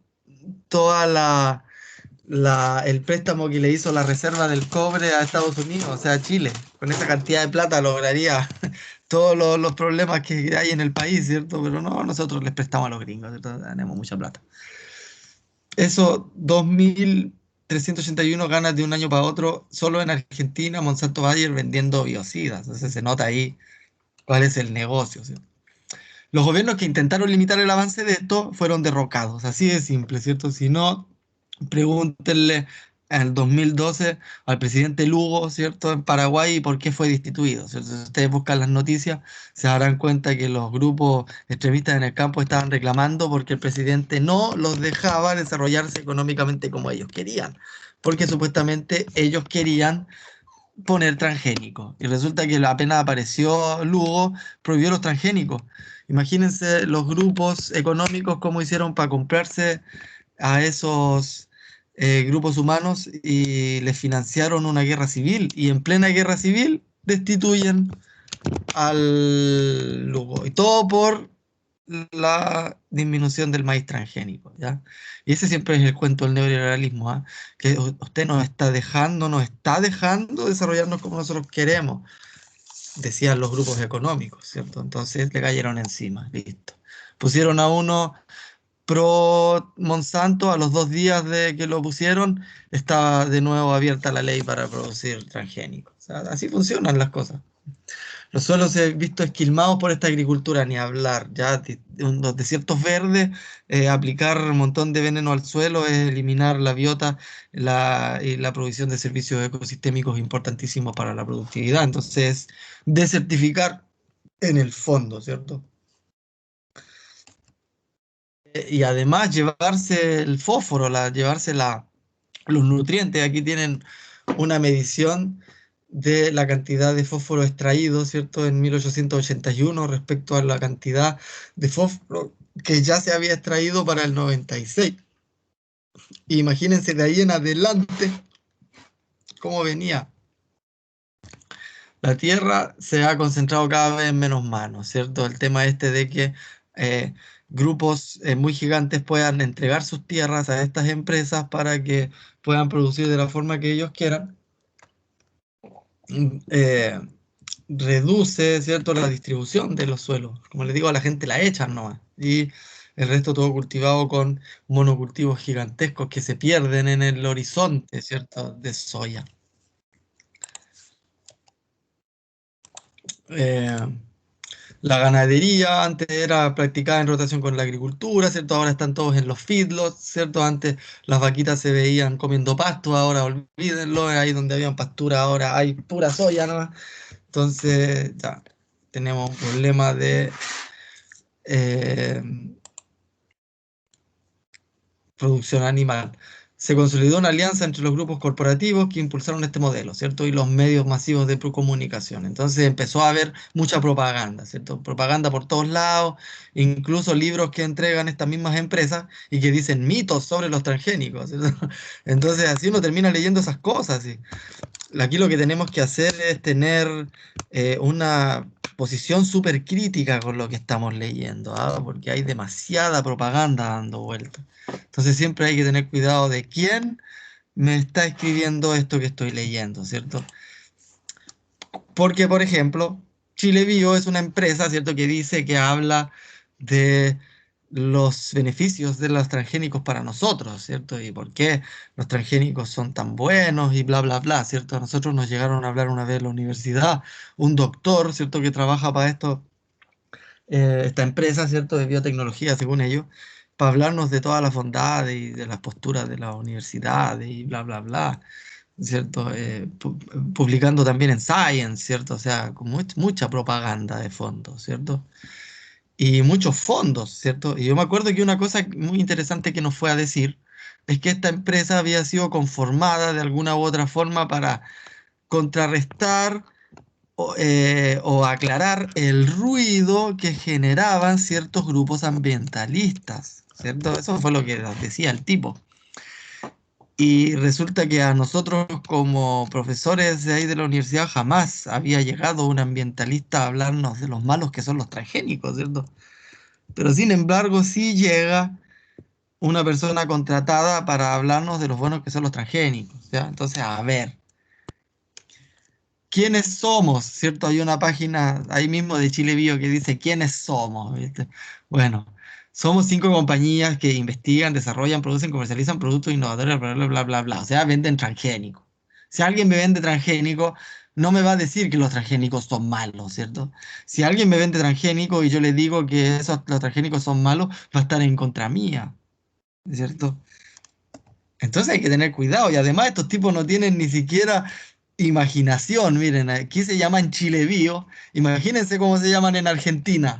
toda el préstamo que le hizo la Reserva del Cobre a Estados Unidos, o sea, a Chile. Con esa cantidad de plata lograría todos los problemas que hay en el país, ¿cierto? Pero no, nosotros les prestamos a los gringos, ¿cierto? Tenemos mucha plata. Eso, 2.381 ganas de un año para otro, solo en Argentina, Monsanto Bayer vendiendo biocidas. Entonces se nota ahí cuál es el negocio, ¿cierto? Los gobiernos que intentaron limitar el avance de esto fueron derrocados, así de simple, ¿cierto? Si no, pregúntenle en el 2012 al presidente Lugo, ¿cierto? En Paraguay, por qué fue destituido, ¿cierto? Si ustedes buscan las noticias, se darán cuenta que los grupos extremistas en el campo estaban reclamando porque el presidente no los dejaba desarrollarse económicamente como ellos querían, porque supuestamente ellos querían poner transgénicos. Y resulta que apenas apareció Lugo, prohibió los transgénicos. Imagínense los grupos económicos cómo hicieron para comprarse a esos grupos humanos y les financiaron una guerra civil. Y en plena guerra civil destituyen al Lugo. Y todo por la disminución del maíz transgénico, ¿ya? Y ese siempre es el cuento del neoliberalismo, ¿ah? Que usted nos está dejando desarrollarnos como nosotros queremos, decían los grupos económicos, ¿cierto? Entonces le cayeron encima, listo. Pusieron a uno pro Monsanto, a los 2 días de que lo pusieron, está de nuevo abierta la ley para producir transgénicos. O sea, así funcionan las cosas. Los suelos he visto esquilmados por esta agricultura, ni hablar. Ya los desiertos verdes, aplicar un montón de veneno al suelo es eliminar la biota y la provisión de servicios ecosistémicos importantísimos para la productividad. Entonces, desertificar en el fondo, ¿cierto? Y además llevarse el fósforo, llevarse los nutrientes. Aquí tienen una medición de la cantidad de fósforo extraído, ¿cierto? En 1881 respecto a la cantidad de fósforo que ya se había extraído para el 96. Imagínense de ahí en adelante cómo venía. La Tierra se ha concentrado cada vez en menos manos, ¿cierto? El tema este de que grupos muy gigantes puedan entregar sus tierras a estas empresas para que puedan producir de la forma que ellos quieran. Reduce, ¿cierto?, la distribución de los suelos. Como les digo, a la gente la echan nomás. Y el resto todo cultivado con monocultivos gigantescos que se pierden en el horizonte, ¿cierto?, de soya. La ganadería antes era practicada en rotación con la agricultura, ¿cierto? Ahora están todos en los feedlots, ¿cierto? Antes las vaquitas se veían comiendo pasto, ahora olvídenlo, ahí donde habían pastura ahora hay pura soya, ¿no? Entonces, ya, tenemos un problema de producción animal. Se consolidó una alianza entre los grupos corporativos que impulsaron este modelo, ¿cierto? Y los medios masivos de comunicación. Entonces empezó a haber mucha propaganda, ¿cierto? Propaganda por todos lados, incluso libros que entregan estas mismas empresas y que dicen mitos sobre los transgénicos, ¿cierto? Entonces así uno termina leyendo esas cosas, ¿sí? Aquí lo que tenemos que hacer es tener una posición súper crítica con lo que estamos leyendo, ¿ah? Porque hay demasiada propaganda dando vueltas. Entonces siempre hay que tener cuidado de quién me está escribiendo esto que estoy leyendo, ¿cierto? Porque, por ejemplo, Chile Bio es una empresa, ¿cierto?, que dice que habla de los beneficios de los transgénicos para nosotros, ¿cierto? Y por qué los transgénicos son tan buenos y bla, bla, bla, ¿cierto? A nosotros nos llegaron a hablar una vez en la universidad, un doctor, ¿cierto?, que trabaja para esto, esta empresa, ¿cierto?, de biotecnología, según ellos, para hablarnos de todas las bondades y de las posturas de la universidad y bla, bla, bla, ¿cierto? Publicando también en Science, ¿cierto? O sea, con mucha propaganda de fondo, ¿cierto? Y muchos fondos, ¿cierto? Y yo me acuerdo que una cosa muy interesante que nos fue a decir es que esta empresa había sido conformada de alguna u otra forma para contrarrestar o aclarar el ruido que generaban ciertos grupos ambientalistas, ¿cierto? Eso fue lo que nos decía el tipo. Y resulta que a nosotros como profesores de ahí de la universidad jamás había llegado un ambientalista a hablarnos de los malos que son los transgénicos, ¿cierto? Pero sin embargo sí llega una persona contratada para hablarnos de los buenos que son los transgénicos, ¿ya? Entonces, a ver, ¿quiénes somos? ¿Cierto? Hay una página ahí mismo de Chile Bio que dice ¿quiénes somos? ¿Viste? Bueno, somos 5 compañías que investigan, desarrollan, producen, comercializan productos innovadores, bla, bla, bla, bla, bla. O sea, venden transgénicos. Si alguien me vende transgénico, no me va a decir que los transgénicos son malos, ¿cierto? Si alguien me vende transgénico y yo le digo que los transgénicos son malos, va a estar en contra mía, ¿cierto? Entonces hay que tener cuidado y además estos tipos no tienen ni siquiera imaginación. Miren, aquí se llaman Chile Bio, imagínense cómo se llaman en Argentina.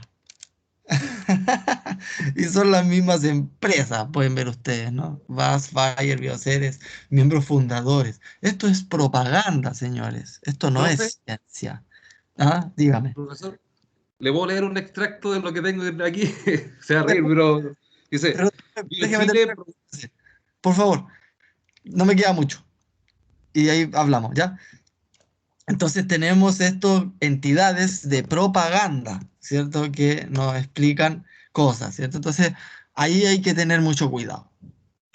Y son las mismas empresas, pueden ver ustedes, ¿no? VAS, Bayer, Bioceres, miembros fundadores. Esto es propaganda, señores. Esto no Profe, es ciencia. Ah, dígame. profesor, le voy a leer un extracto de lo que tengo aquí. Se va a reír, pero dice, Pero déjeme Chile, terminar. Por favor, no me queda mucho. Y ahí hablamos, ¿ya? Entonces tenemos estas entidades de propaganda, ¿cierto? Que nos explican cosas, ¿cierto? Entonces ahí hay que tener mucho cuidado.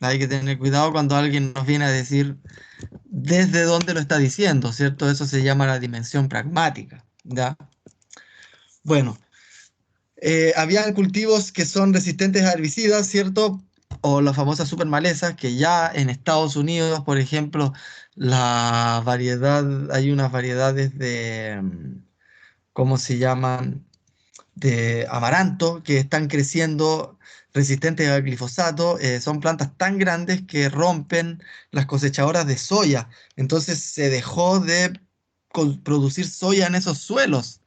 Hay que tener cuidado cuando alguien nos viene a decir desde dónde lo está diciendo, ¿cierto? Eso se llama la dimensión pragmática, ¿ya? Bueno, había cultivos que son resistentes a herbicidas, ¿cierto? O las famosas supermalezas, que ya en Estados Unidos, por ejemplo, hay unas variedades de, ¿cómo se llaman? De amaranto que están creciendo resistentes al glifosato. Son plantas tan grandes que rompen las cosechadoras de soya. Entonces se dejó de producir soya en esos suelos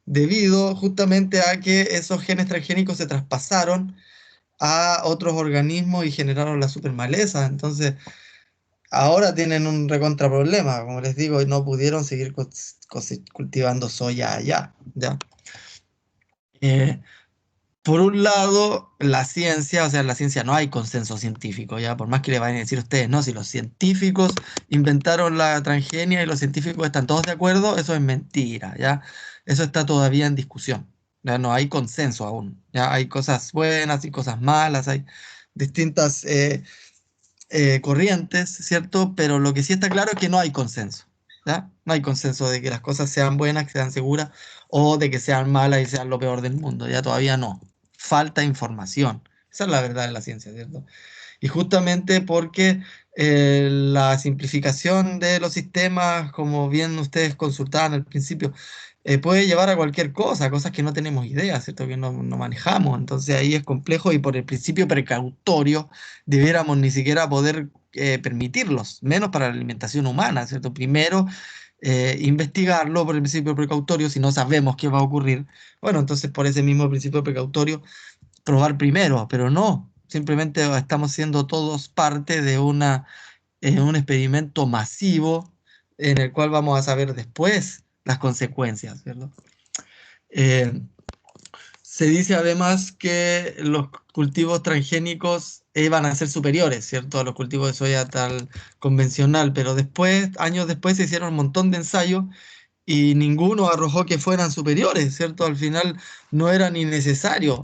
debido justamente a que esos genes transgénicos se traspasaron a otros organismos y generaron la supermaleza. Entonces, ahora tienen un recontra problema, como les digo, y no pudieron seguir cultivando soya allá, ¿ya? Eh, por un lado, la ciencia, o sea, en la ciencia no hay consenso científico, ¿ya? Por más que le vayan a decir ustedes, no, si los científicos inventaron la transgenia y los científicos están todos de acuerdo, eso es mentira, ¿ya? Eso está todavía en discusión, ¿ya? No hay consenso aún, ¿ya? Hay cosas buenas y cosas malas, hay distintas corrientes, ¿cierto? Pero lo que sí está claro es que no hay consenso, ¿ya? No hay consenso de que las cosas sean buenas, que sean seguras, o de que sean malas y sean lo peor del mundo, ya todavía no. Falta información. Esa es la verdad de la ciencia, ¿cierto? Y justamente porque la simplificación de los sistemas, como bien ustedes consultaban al principio, puede llevar a cualquier cosa, cosas que no tenemos idea, ¿cierto? Que no manejamos. Entonces ahí es complejo y por el principio precautorio debiéramos ni siquiera poder permitirlos, menos para la alimentación humana, ¿cierto? Primero investigarlo por el principio precautorio, si no sabemos qué va a ocurrir. Bueno, entonces por ese mismo principio precautorio probar primero, pero no, simplemente estamos siendo todos parte de un experimento masivo en el cual vamos a saber después las consecuencias, ¿verdad? Eh, Se dice además que los cultivos transgénicos iban a ser superiores, ¿cierto? A los cultivos de soya tal convencional, pero después, años después, se hicieron un montón de ensayos y ninguno arrojó que fueran superiores, ¿cierto? Al final no era ni necesario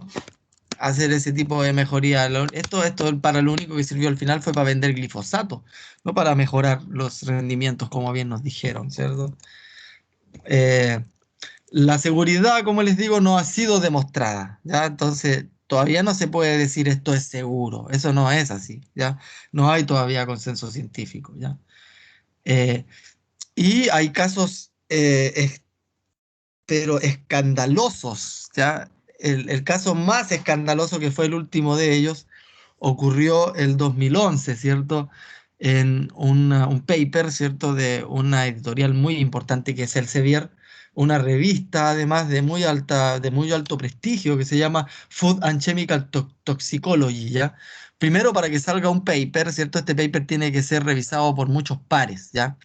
hacer ese tipo de mejoría. Esto para lo único que sirvió al final fue para vender glifosato, no para mejorar los rendimientos, como bien nos dijeron, ¿cierto? Eh, la seguridad, como les digo, no ha sido demostrada, ¿ya? Entonces, todavía no se puede decir esto es seguro. Eso no es así, ¿ya? No hay todavía consenso científico, ¿ya? Eh, y hay casos, pero escandalosos, ¿ya? El caso más escandaloso, que fue el último de ellos, ocurrió el 2011, ¿cierto? En un paper, ¿cierto? De una editorial muy importante que es Elsevier, una revista además de muy alto prestigio que se llama Food and Chemical Toxicology, ¿ya? Primero, para que salga un paper, ¿cierto? Este paper tiene que ser revisado por muchos pares, ¿ya?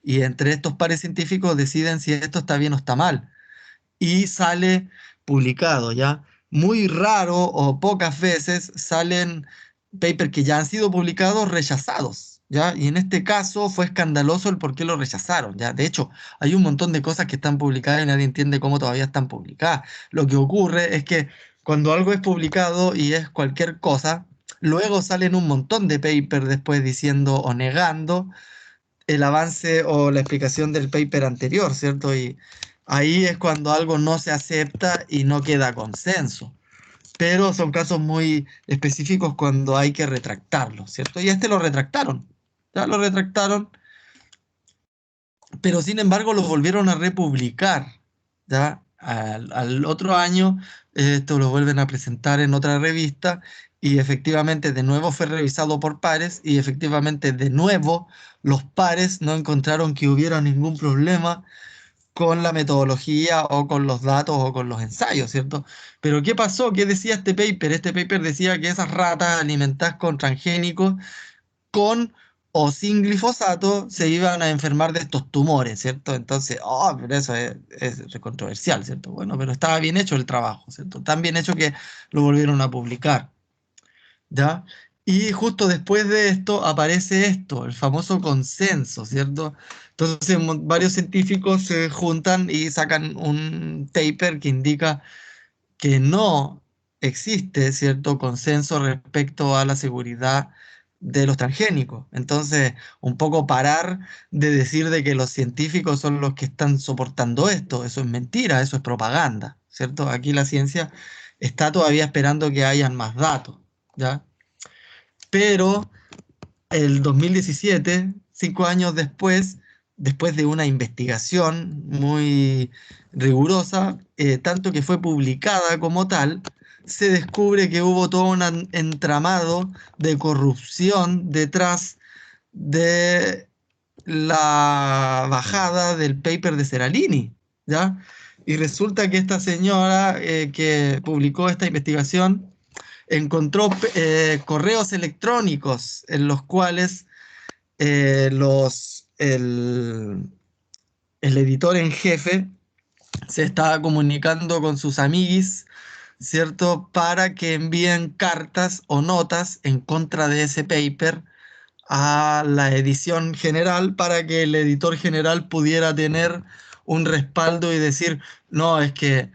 y entre estos pares científicos deciden si esto está bien o está mal, y sale publicado, ¿ya? Muy raro o pocas veces salen papers que ya han sido publicados rechazados, ¿ya? Y en este caso fue escandaloso el por qué lo rechazaron, ¿ya? De hecho, hay un montón de cosas que están publicadas y nadie entiende cómo todavía están publicadas. Lo que ocurre es que cuando algo es publicado y es cualquier cosa, luego salen un montón de papers después diciendo o negando el avance o la explicación del paper anterior, ¿cierto? Y ahí es cuando algo no se acepta y no queda consenso. Pero son casos muy específicos cuando hay que retractarlo, ¿cierto? Y este lo retractaron, ya lo retractaron, pero sin embargo lo volvieron a republicar, ¿ya? Al otro año esto lo vuelven a presentar en otra revista y efectivamente de nuevo fue revisado por pares y efectivamente de nuevo los pares no encontraron que hubiera ningún problema con la metodología o con los datos o con los ensayos, ¿cierto? Pero ¿qué pasó? ¿Qué decía este paper? Este paper decía que esas ratas alimentadas con transgénicos con o sin glifosato se iban a enfermar de estos tumores, ¿cierto? Entonces, pero eso es controversial, ¿cierto? Bueno, pero estaba bien hecho el trabajo, ¿cierto? Tan bien hecho que lo volvieron a publicar, ¿ya? Y justo después de esto aparece esto, el famoso consenso, ¿cierto? Entonces varios científicos se juntan y sacan un paper que indica que no existe cierto consenso respecto a la seguridad de los transgénicos. Entonces, un poco parar de decir de que los científicos son los que están soportando esto. Eso es mentira, eso es propaganda, ¿cierto? Aquí la ciencia está todavía esperando que hayan más datos, ¿ya? Pero el 2017, 5 años después, después de una investigación muy rigurosa, tanto que fue publicada como tal, se descubre que hubo todo un entramado de corrupción detrás de la bajada del paper de Seralini, ¿ya? Y resulta que esta señora que publicó esta investigación encontró correos electrónicos en los cuales el editor en jefe se estaba comunicando con sus amiguis, ¿cierto? Para que envíen cartas o notas en contra de ese paper a la edición general para que el editor general pudiera tener un respaldo y decir, no, es que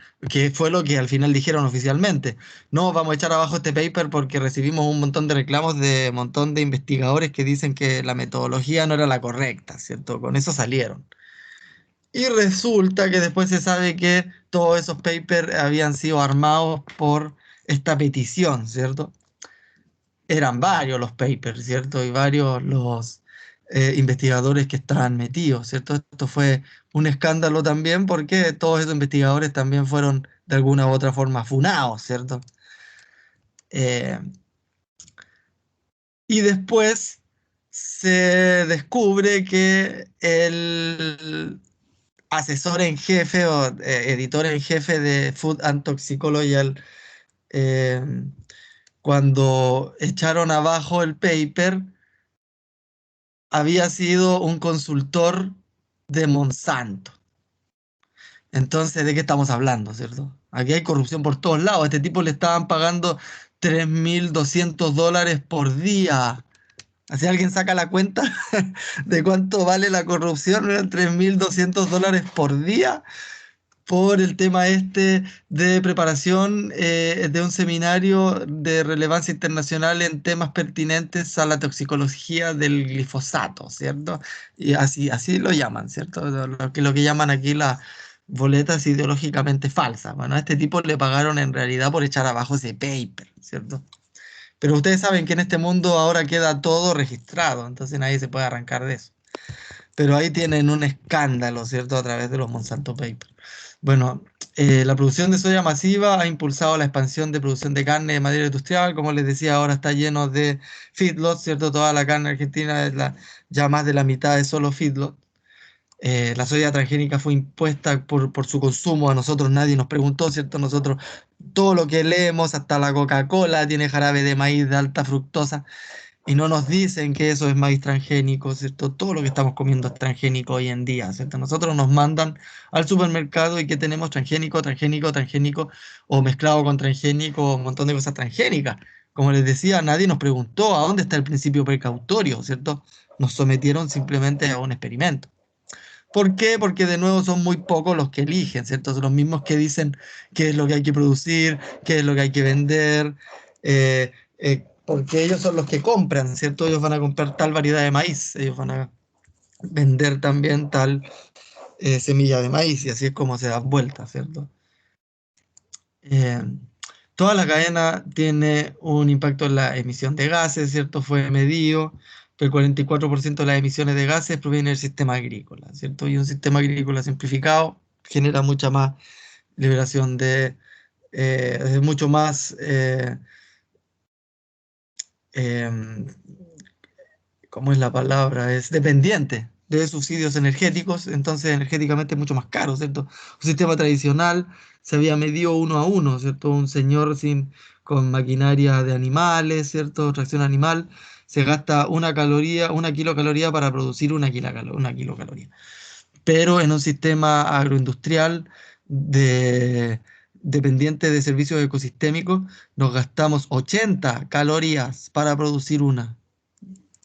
fue lo que al final dijeron oficialmente. No, vamos a echar abajo este paper porque recibimos un montón de reclamos de un montón de investigadores que dicen que la metodología no era la correcta, ¿cierto? Con eso salieron. Y resulta que después se sabe que todos esos papers habían sido armados por esta petición, ¿cierto? Eran varios los papers, ¿cierto? Y varios los investigadores que estaban metidos, ¿cierto? Esto fue un escándalo también porque todos esos investigadores también fueron de alguna u otra forma funados, ¿cierto? Y después se descubre que el asesor en jefe o editor en jefe de Food and Toxicology, cuando echaron abajo el paper, había sido un consultor de Monsanto. Entonces, ¿de qué estamos hablando, cierto? Aquí hay corrupción por todos lados. A este tipo le estaban pagando $3.200 por día. Si alguien saca la cuenta de cuánto vale la corrupción, eran $3.200 por día por el tema este de preparación de un seminario de relevancia internacional en temas pertinentes a la toxicología del glifosato, ¿cierto? Y así lo llaman, ¿cierto? Lo que llaman aquí las boletas ideológicamente falsas. Bueno, a este tipo le pagaron en realidad por echar abajo ese paper, ¿cierto? Pero ustedes saben que en este mundo ahora queda todo registrado, entonces nadie se puede arrancar de eso. Pero ahí tienen un escándalo, ¿cierto? A través de los Monsanto Papers. Bueno, la producción de soya masiva ha impulsado la expansión de producción de carne de madera industrial. Como les decía, ahora está lleno de feedlots, ¿cierto? Toda la carne argentina, ya más de la mitad es solo feedlot. La soya transgénica fue impuesta por su consumo. A nosotros nadie nos preguntó, ¿cierto? Nosotros, todo lo que leemos, hasta la Coca-Cola tiene jarabe de maíz de alta fructosa. y no nos dicen que eso es maíz transgénico, ¿cierto? Todo lo que estamos comiendo es transgénico hoy en día, ¿cierto? Nosotros nos mandan al supermercado y que tenemos transgénico, transgénico, transgénico, o mezclado con transgénico, un montón de cosas transgénicas. Como les decía, nadie nos preguntó a dónde está el principio precautorio, ¿cierto? Nos sometieron simplemente a un experimento. ¿Por qué? Porque de nuevo son muy pocos los que eligen, ¿cierto? Son los mismos que dicen qué es lo que hay que producir, qué es lo que hay que vender, porque ellos son los que compran, ¿cierto? Ellos van a comprar tal variedad de maíz, ellos van a vender también tal semilla de maíz, y así es como se da vuelta, ¿cierto? Eh, Toda la cadena tiene un impacto en la emisión de gases, ¿cierto? Fue medido que el 44% de las emisiones de gases provienen del sistema agrícola, ¿cierto? Y un sistema agrícola simplificado genera mucha más liberación de mucho más, em, ¿cómo es la palabra? Es dependiente de subsidios energéticos, entonces energéticamente es mucho más caro, ¿cierto? Un sistema tradicional se había medido uno a uno, ¿cierto? Un señor con maquinaria de animales, ¿cierto? Tracción animal, se gasta una kilocaloría para producir una kilocaloría. Pero en un sistema agroindustrial dependiente de servicios ecosistémicos, nos gastamos 80 calorías para producir una.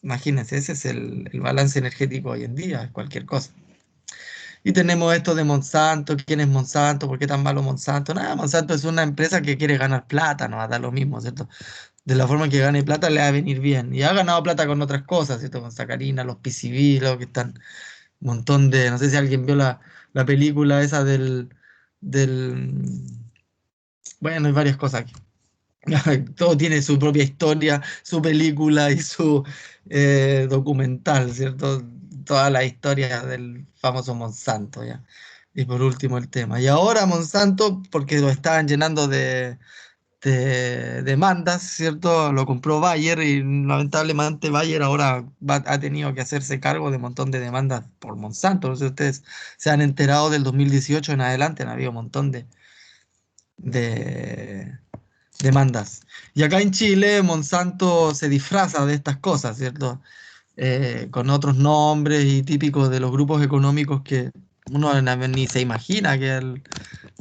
Imagínense, ese es el balance energético hoy en día, es cualquier cosa. Y tenemos esto de Monsanto, ¿quién es Monsanto? ¿Por qué tan malo Monsanto? Nada, Monsanto es una empresa que quiere ganar plata, no va a dar lo mismo, ¿cierto? De la forma que gane plata le va a venir bien. Y ha ganado plata con otras cosas, ¿cierto? Con sacarina, los PCB, lo que están, un montón de, no sé si alguien vio la película esa bueno, hay varias cosas aquí. Todo tiene su propia historia, su película y su documental, ¿cierto? Toda la historia del famoso Monsanto, ¿ya? Y por último el tema. Y ahora Monsanto, porque lo estaban llenando de demandas, ¿cierto? Lo compró Bayer y lamentablemente Bayer ahora ha tenido que hacerse cargo de un montón de demandas por Monsanto. No sé si ustedes se han enterado del 2018 en adelante, han habido un montón de demandas. Y acá en Chile, Monsanto se disfraza de estas cosas, ¿cierto? Con otros nombres y típicos de los grupos económicos que uno ni se imagina que él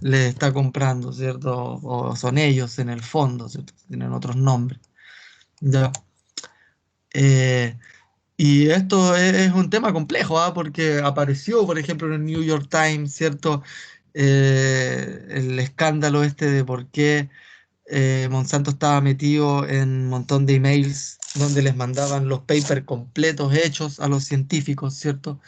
le está comprando, ¿cierto? O son ellos en el fondo, ¿cierto? Tienen otros nombres. Ya. Eh, y esto es un tema complejo, ¿ah? Porque apareció, por ejemplo, en el New York Times, ¿cierto? El escándalo este de por qué Monsanto estaba metido en un montón de emails donde les mandaban los papers completos hechos a los científicos, ¿cierto?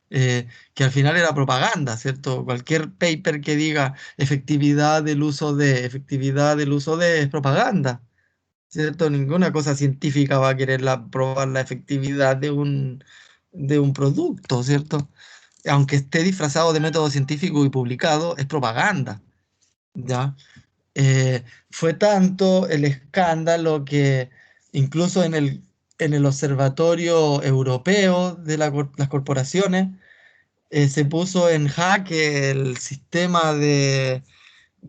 Que al final era propaganda, ¿cierto? Cualquier paper que diga efectividad del uso de es propaganda, ¿cierto? Ninguna cosa científica va a querer probar la efectividad de un producto, ¿cierto? Aunque esté disfrazado de método científico y publicado, es propaganda, ¿ya? Fue tanto el escándalo que incluso en el Observatorio Europeo de las Corporaciones se puso en jaque el sistema de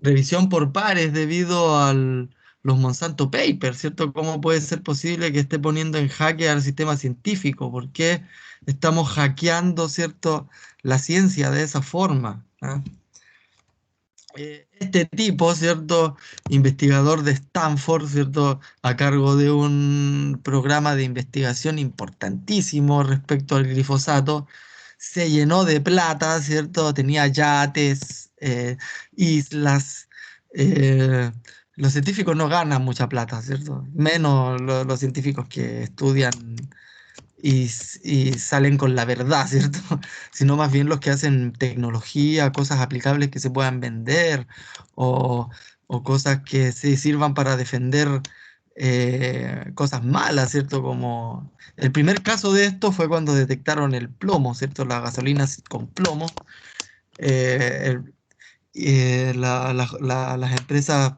revisión por pares debido a los Monsanto Papers, ¿cierto? ¿Cómo puede ser posible que esté poniendo en jaque al sistema científico? ¿Por qué estamos hackeando, ¿cierto?, la ciencia de esa forma? ¿Ah? Este tipo, ¿cierto? Investigador de Stanford, ¿cierto? A cargo de un programa de investigación importantísimo respecto al glifosato, se llenó de plata, ¿cierto? Tenía yates, islas. eh, los científicos no ganan mucha plata, ¿cierto? Menos los científicos que estudian y salen con la verdad, ¿cierto? Sino más bien los que hacen tecnología, cosas aplicables que se puedan vender o, o cosas que se sirvan para defender cosas malas, ¿cierto? Como el primer caso de esto fue cuando detectaron el plomo, ¿cierto? Las gasolinas con plomo. eh, las empresas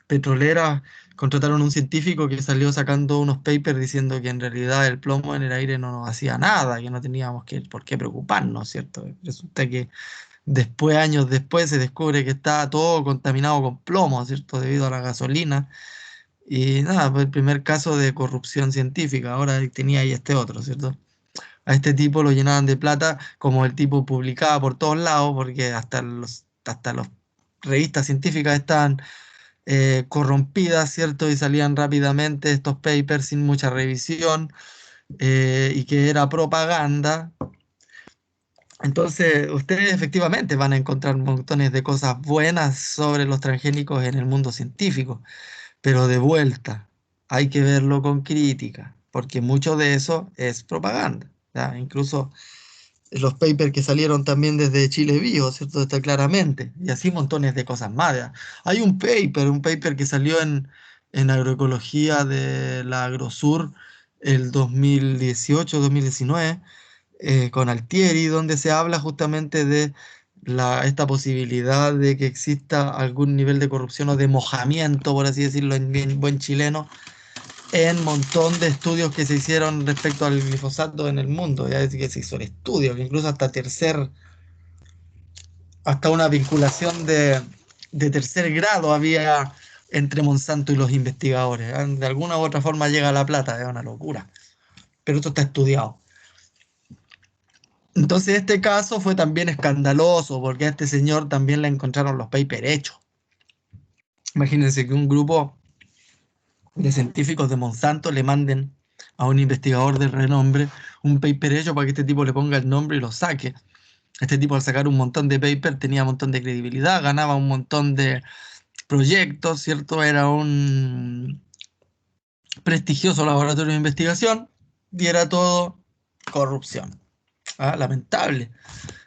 petroleras contrataron un científico que salió sacando unos papers diciendo que en realidad el plomo en el aire no nos hacía nada, que no teníamos por qué preocuparnos, ¿cierto? Resulta que años después, se descubre que estaba todo contaminado con plomo, ¿cierto? Debido a la gasolina. Y nada, fue el primer caso de corrupción científica. Ahora tenía ahí este otro, ¿cierto? A este tipo lo llenaban de plata, como el tipo publicaba por todos lados, porque hasta los revistas científicas estaban corrompidas, ¿cierto? Y salían rápidamente estos papers sin mucha revisión, y que era propaganda. Entonces, ustedes efectivamente van a encontrar montones de cosas buenas sobre los transgénicos en el mundo científico, pero de vuelta, hay que verlo con crítica, porque mucho de eso es propaganda, ¿ya? Incluso los papers que salieron también desde Chile Bio, ¿cierto? Está claramente, y así montones de cosas más, ¿ya? Hay un paper que salió en agroecología de la Agrosur el 2018-2019, con Altieri, donde se habla justamente de esta posibilidad de que exista algún nivel de corrupción o de mojamiento, por así decirlo en bien buen chileno, en montón de estudios que se hicieron respecto al glifosato en el mundo. Ya es que se hizo el estudio, que incluso hasta una vinculación de tercer grado había entre Monsanto y los investigadores. De alguna u otra forma llega la plata, es una locura. Pero esto está estudiado. Entonces este caso fue también escandaloso porque a este señor también le encontraron los papers hechos. Imagínense que un grupo de científicos de Monsanto le manden a un investigador de renombre un paper hecho para que este tipo le ponga el nombre y lo saque. Este tipo, al sacar un montón de papers, tenía un montón de credibilidad, ganaba un montón de proyectos, ¿cierto? Era un prestigioso laboratorio de investigación y era todo corrupción. Lamentable.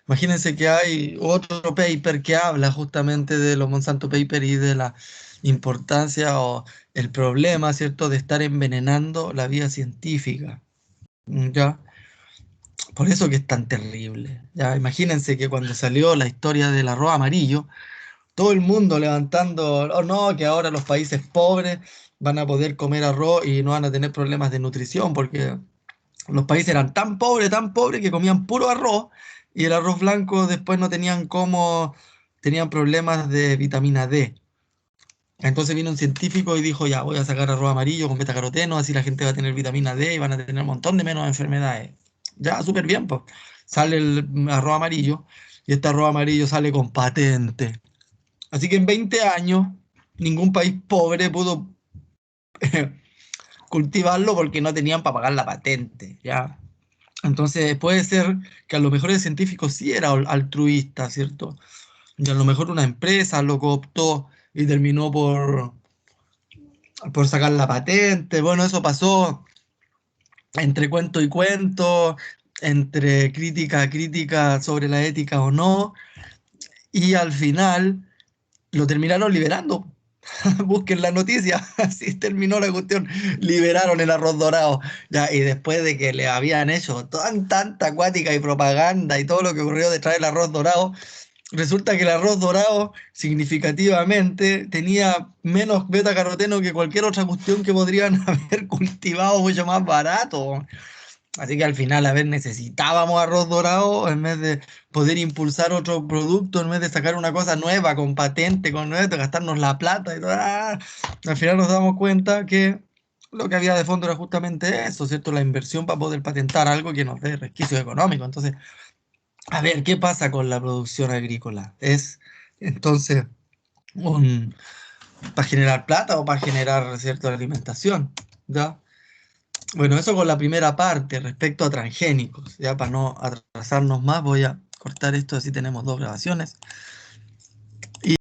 Imagínense que hay otro paper que habla justamente de los Monsanto Papers y de la importancia o el problema, ¿cierto?, de estar envenenando la vida científica. ¿Ya? Por eso que es tan terrible. ¿Ya? Imagínense que cuando salió la historia del arroz amarillo, todo el mundo levantando, oh no, que ahora los países pobres van a poder comer arroz y no van a tener problemas de nutrición, porque los países eran tan pobres que comían puro arroz y el arroz blanco después no tenían tenían problemas de vitamina D. Entonces vino un científico y dijo, ya, voy a sacar arroz amarillo con betacaroteno, así la gente va a tener vitamina D y van a tener un montón de menos enfermedades. Ya, súper bien, pues. Sale el arroz amarillo y este arroz amarillo sale con patente. Así que en 20 años ningún país pobre pudo cultivarlo porque no tenían para pagar la patente, ¿ya? Entonces puede ser que a lo mejor el científico sí era altruista, ¿cierto? Y a lo mejor una empresa lo cooptó y terminó por sacar la patente. Bueno, eso pasó entre cuento y cuento, entre crítica a crítica sobre la ética o no, y al final lo terminaron liberando. Busquen la noticia, así terminó la cuestión, liberaron el arroz dorado, ya, y después de que le habían hecho tanta acuática y propaganda y todo lo que ocurrió detrás del arroz dorado, resulta que el arroz dorado significativamente tenía menos beta-caroteno que cualquier otra cuestión que podrían haber cultivado mucho más barato. Así que al final, a ver, necesitábamos arroz dorado en vez de poder impulsar otro producto, en vez de sacar una cosa nueva, con patente, con esto, gastarnos la plata y todo. Al final nos damos cuenta que lo que había de fondo era justamente eso, ¿cierto? La inversión para poder patentar algo que nos dé resquicio económico. Entonces, a ver, ¿qué pasa con la producción agrícola? ¿Es entonces para generar plata o para generar cierta alimentación? ¿Ya? Bueno, eso con la primera parte respecto a transgénicos. Ya para no atrasarnos más, voy a cortar esto, así tenemos 2 grabaciones.